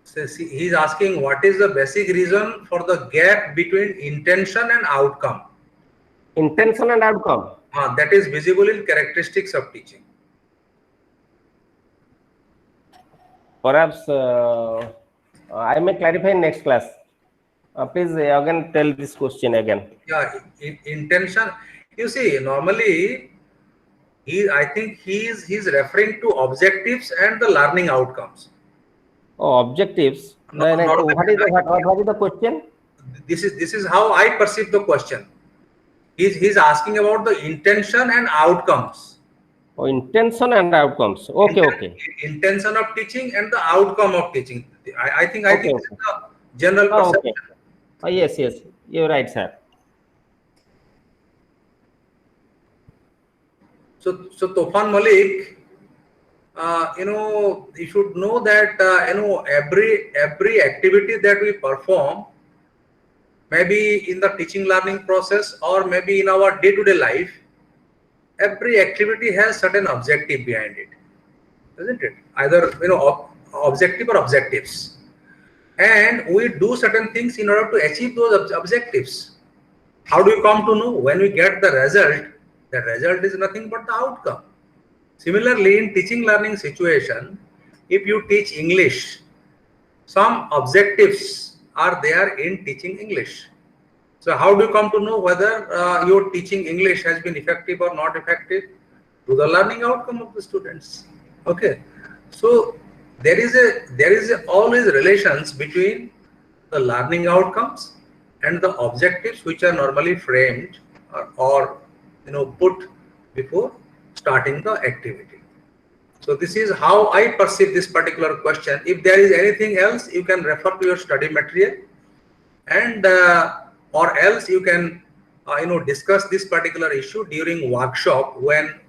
So he is asking, what is the basic reason for the gap between intention and outcome? Intention and outcome. That is visible in characteristics of teaching. Perhaps I may clarify in next class. Please again tell this question again. Yeah, intention. You see, normally, I think he's referring to objectives and the learning outcomes. Oh, objectives. What is the question? This is how I perceive the question. He's asking about the intention and outcomes. Oh, intention and outcomes. Okay. Intention of teaching and the outcome of teaching. I think this is the general perception. Okay. Yes, you're right, sir. So Tofan Malik, you should know that every activity that we perform, maybe in the teaching learning process or maybe in our day-to-day life, every activity has certain objective behind it, isn't it? Either objective or objectives. and we do certain things in order to achieve those objectives. How do you come to know? When we get the result is nothing but the outcome. Similarly, in teaching learning situation, if you teach English, some objectives are there in teaching English. So how do you come to know whether your teaching English has been effective or not effective? To the learning outcome of the students. Okay, so there is always relations between the learning outcomes and the objectives which are normally framed or put before starting the activity. So this is how I perceive this particular question. If there is anything else, you can refer to your study material, and or else you can discuss this particular issue during workshop, when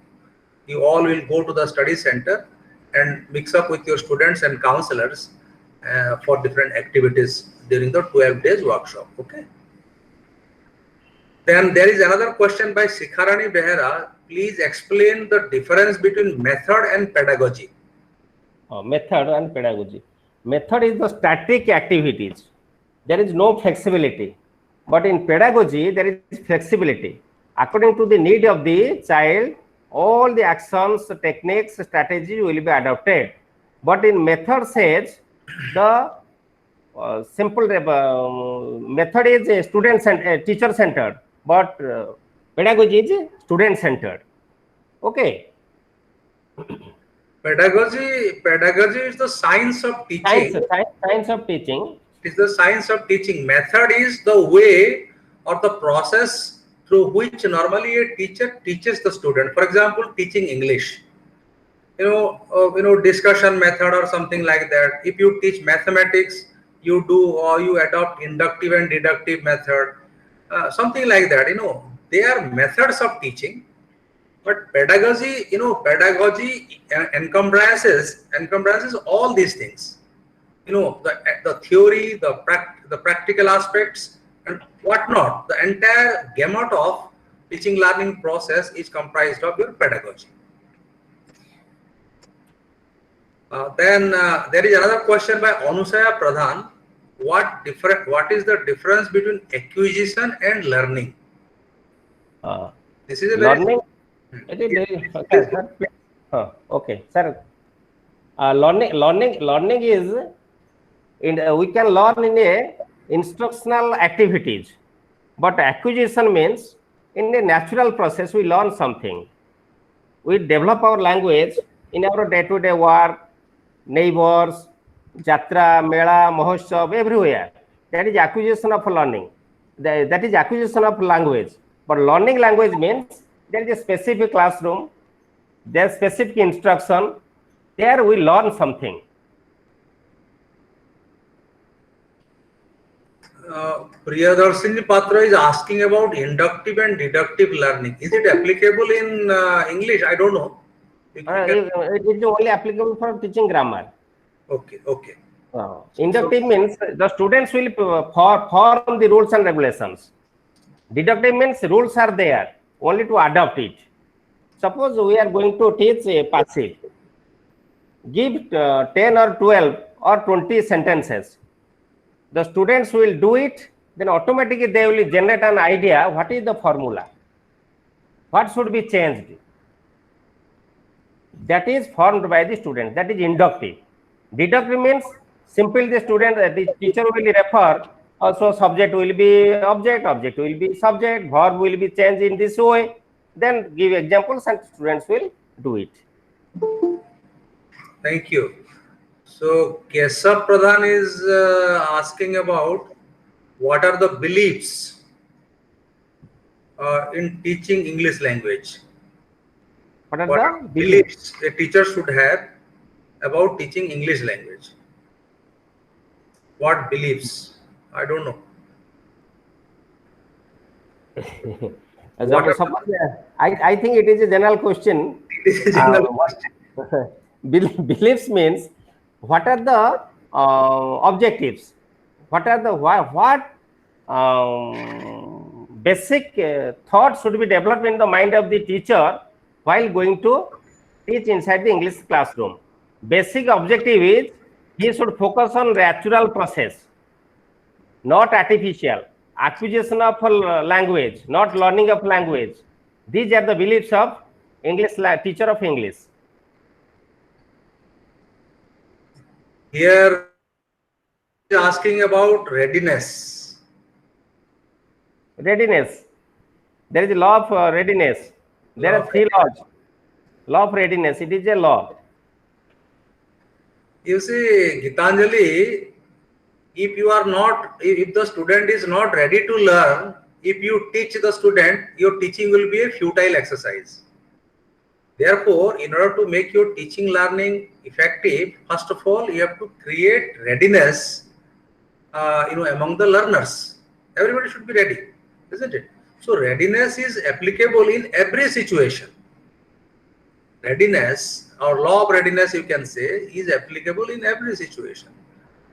you all will go to the study center and mix up with your students and counselors for different activities during the 12 days workshop. Okay. Then there is another question by Sikharani Behera. Please explain the difference between method and pedagogy. Method and pedagogy. Method is the static activities. There is no flexibility. But in pedagogy, there is flexibility. According to the need of the child, all the actions, techniques, strategies will be adopted. But in method says, the simple method is a teacher centered, but pedagogy is student centered. Okay. Pedagogy is the science of teaching. Science of teaching. It is the science of teaching. Method is the way or the process through which normally a teacher teaches the student. For example, teaching English, discussion method or something like that. If you teach mathematics, you do or you adopt inductive and deductive method, something like that. They are methods of teaching. But pedagogy, pedagogy encompasses all these things. The theory, the practical aspects, and whatnot. The entire gamut of teaching learning process is comprised of your pedagogy. Then there is another question by Anusaya Pradhan. What is the difference between acquisition and learning? This is a learning. It is very okay, sir. Okay, sir. Learning is we can learn in a instructional activities, but acquisition means in a natural process we learn something. We develop our language in our day-to-day work, neighbors, jatra, mela, mahotsav, everywhere. That is acquisition of learning. That is acquisition of language. But learning language means there is a specific classroom, there is specific instruction, there we learn something. Priyadarshini Patra is asking about inductive and deductive learning. Is it applicable in English? I don't know. It is only applicable for teaching grammar. Okay. Inductive means the students will form the rules and regulations. Deductive means rules are there, only to adopt it. Suppose we are going to teach a passive. Give 10 or 12 or 20 sentences. The students will do it, then automatically they will generate an idea what is the formula, what should be changed. That is formed by the students. That is inductive. Deductive means simply the student, the teacher will refer, also subject will be object, object will be subject, verb will be changed in this way, then give examples and students will do it. Thank you. So Keshav Pradhan is asking about what are the beliefs in teaching English language. What are the beliefs a teacher should have about teaching English language? What beliefs? I don't know. I think it is a general question. It is a general question. Beliefs means what are the objectives? What are the basic thoughts should be developed in the mind of the teacher while going to teach inside the English classroom. Basic objective is He should focus on natural process, not artificial. Acquisition of language, not learning of language. These are the beliefs of English teacher of English. Here is asking about readiness. Readiness. There is a law of readiness. There are three laws. Law of readiness. It is a law. You see, Gitanjali, if the student is not ready to learn, if you teach the student, your teaching will be a futile exercise. Therefore, in order to make your teaching learning effective, first of all, you have to create readiness, among the learners. Everybody should be ready, isn't it? So readiness is applicable in every situation. Readiness, or law of readiness, you can say, is applicable in every situation,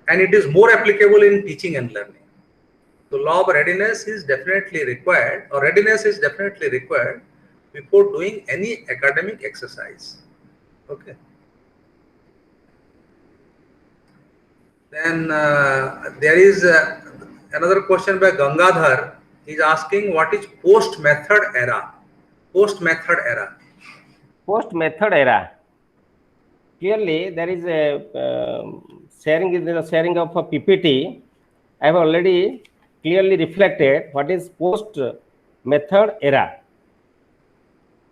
and it is more applicable in teaching and learning. So law of readiness is definitely required, or readiness is definitely required before doing any academic exercise. Okay. Then there is another question by Gangadhar. He is asking, what is post method era? Post method era. Post method era. Clearly, there is a sharing of a PPT. I have already clearly reflected what is post method era.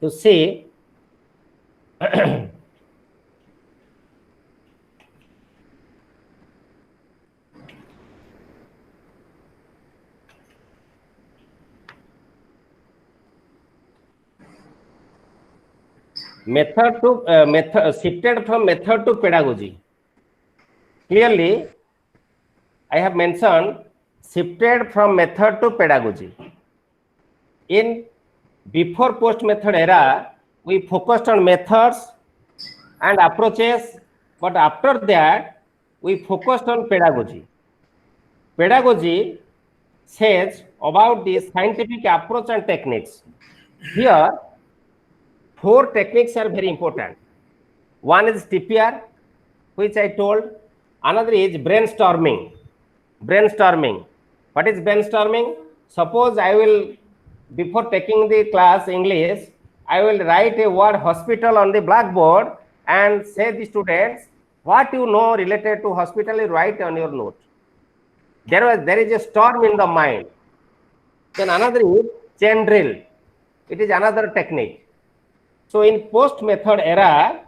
To see method to shifted from method to pedagogy. Clearly, I have mentioned shifted from method to pedagogy. In before post method era, we focused on methods and approaches, but after that, we focused on pedagogy. Pedagogy says about the scientific approach and techniques. Here, 4 techniques are very important. One is TPR, which I told. Another is brainstorming. Brainstorming. What is brainstorming? Suppose I will, before taking the class English, I will write a word hospital on the blackboard and say the students, what you know related to hospital, you write on your note. There is a storm in the mind. Then another is chain drill. It is another technique. So in post method era,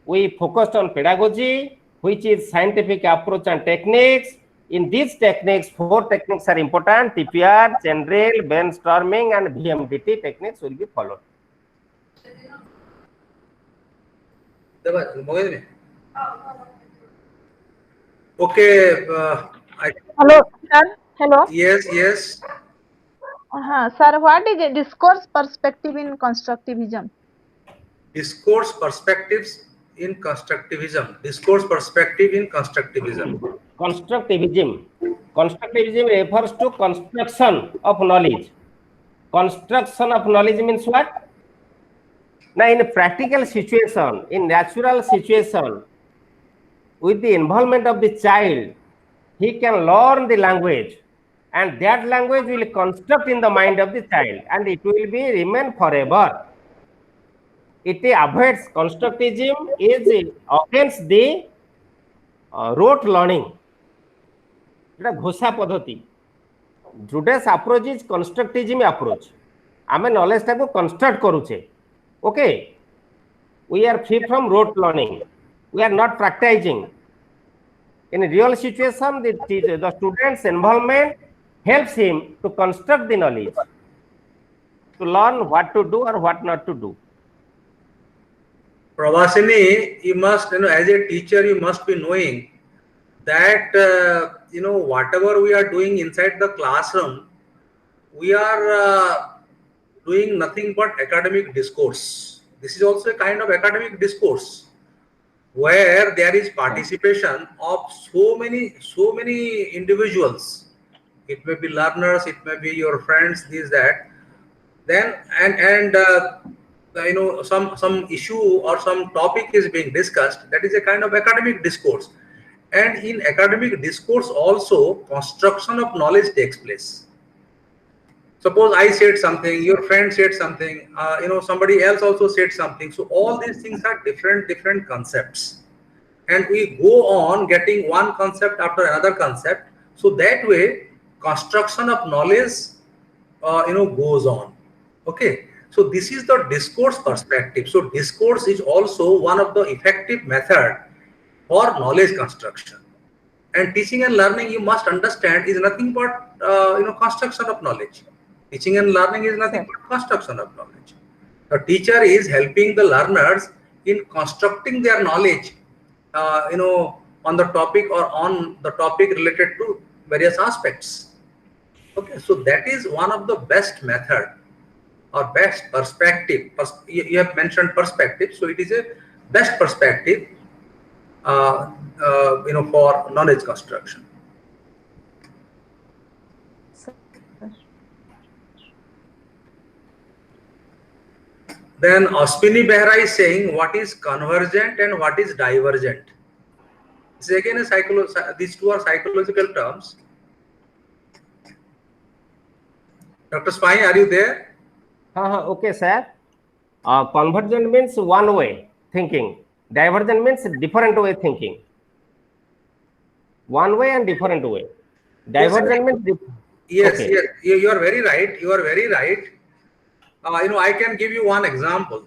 we focused on pedagogy, which is scientific approach and techniques. In these techniques, 4 techniques are important: TPR, chain drill, brainstorming, and VMDT techniques will be followed. Okay. Hello, sir. Hello. Yes. Sir, what is a discourse perspective in constructivism? Discourse perspectives in constructivism. Discourse perspective in constructivism. Constructivism. Constructivism refers to construction of knowledge. Construction of knowledge means what? Now, in a practical situation, in natural situation, with the involvement of the child, he can learn the language, and that language will construct in the mind of the child, and it will be remain forever. It avoids constructivism, is against the rote learning. घोषा पद्धति. Today's approach is constructivism approach. आमे knowledge टाको construct करूचे. Okay. We are free from rote learning. We are not practicing. In a real situation, the student's involvement helps him to construct the knowledge, to learn what to do or what not to do. Pravasini, you must, as a teacher, you must be knowing that, whatever we are doing inside the classroom, we are doing nothing but academic discourse. This is also a kind of academic discourse where there is participation of so many individuals. It may be learners, it may be your friends, this, that. Then some issue or some topic is being discussed. That is a kind of academic discourse. And in academic discourse also, construction of knowledge takes place. Suppose I said something, your friend said something, somebody else also said something. So all these things are different concepts, and we go on getting one concept after another concept. So that way, construction of knowledge, goes on. Okay. So this is the discourse perspective. So discourse is also one of the effective method for knowledge construction. And teaching and learning, you must understand, is nothing but construction of knowledge. Teaching and learning is nothing but construction of knowledge. The teacher is helping the learners in constructing their knowledge, on the topic or on the topic related to various aspects. Okay, so that is one of the best method or best perspective. You have mentioned perspective, so it is a best perspective, for knowledge construction. Then Ashwini Behra is saying, what is convergent and what is divergent? This is again a these two are psychological terms. Dr. Spine, are you there? Okay, sir. Convergent means one way thinking. Divergent means different way thinking. One way and different way. Divergent means yes, okay. Yes, you are very right. You are very right. I can give you one example.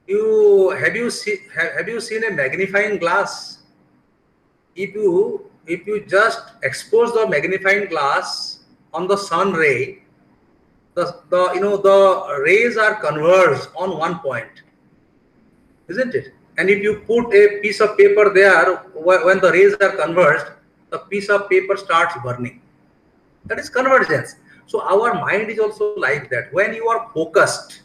Have you seen a magnifying glass? If you just expose the magnifying glass on the sun ray, the rays are converged on one point, isn't it? And if you put a piece of paper there, when the rays are converged, the piece of paper starts burning. That is convergence. So our mind is also like that. When you are focused,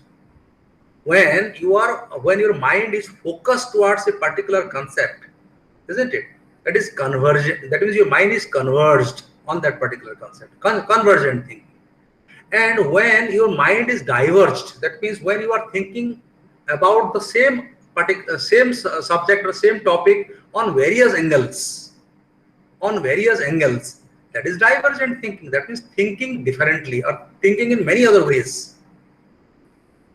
when your mind is focused towards a particular concept, isn't it? That is convergent. That means your mind is converged on that particular concept. Convergent thinking. And when your mind is diverged, that means when you are thinking about the same subject or same topic on various angles, that is divergent thinking. That means thinking differently or thinking in many other ways.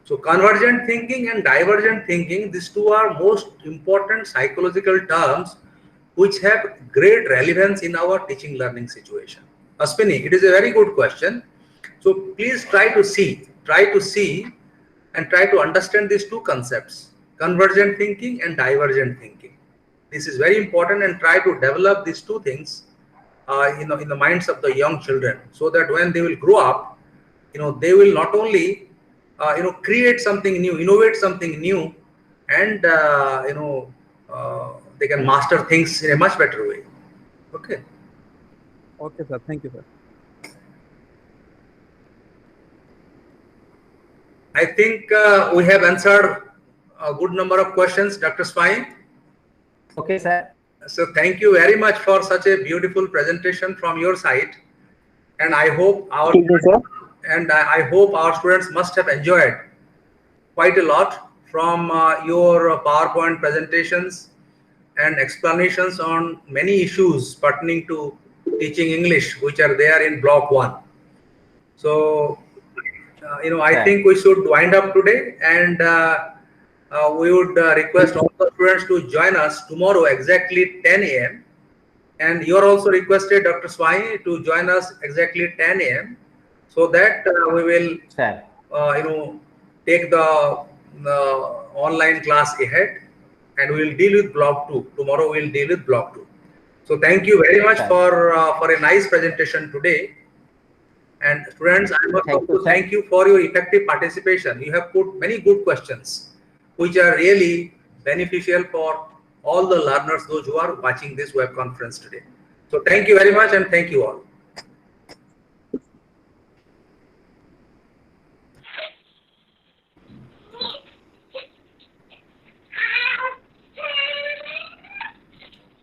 So convergent thinking and divergent thinking, these two are most important psychological terms which have great relevance in our teaching learning situation. Ashwini, it is a very good question. So please try to see and try to understand these two concepts, convergent thinking and divergent thinking. This is very important, and try to develop these two things in the minds of the young children, so that when they will grow up, they will not only create something new, innovate something new, and they can master things in a much better way. Okay. Okay, sir. Thank you, sir. I think we have answered a good number of questions, Dr. Spine. Okay, sir. So thank you very much for such a beautiful presentation from your side, and I hope our students must have enjoyed quite a lot from your PowerPoint presentations and explanations on many issues pertaining to teaching English, which are there in Block 1. So, I think we should wind up today, and we would request all the students to join us tomorrow exactly 10 a.m. And you are also requested, Dr. Swami, to join us exactly 10 a.m. so that we will, take the online class ahead, and we will deal with Block 2. Tomorrow we will deal with Block 2. So thank you very much for a nice presentation today. And students, I must also thank you for your effective participation. You have put many good questions, which are really beneficial for all the learners, those who are watching this web conference today. So thank you very much, and thank you all.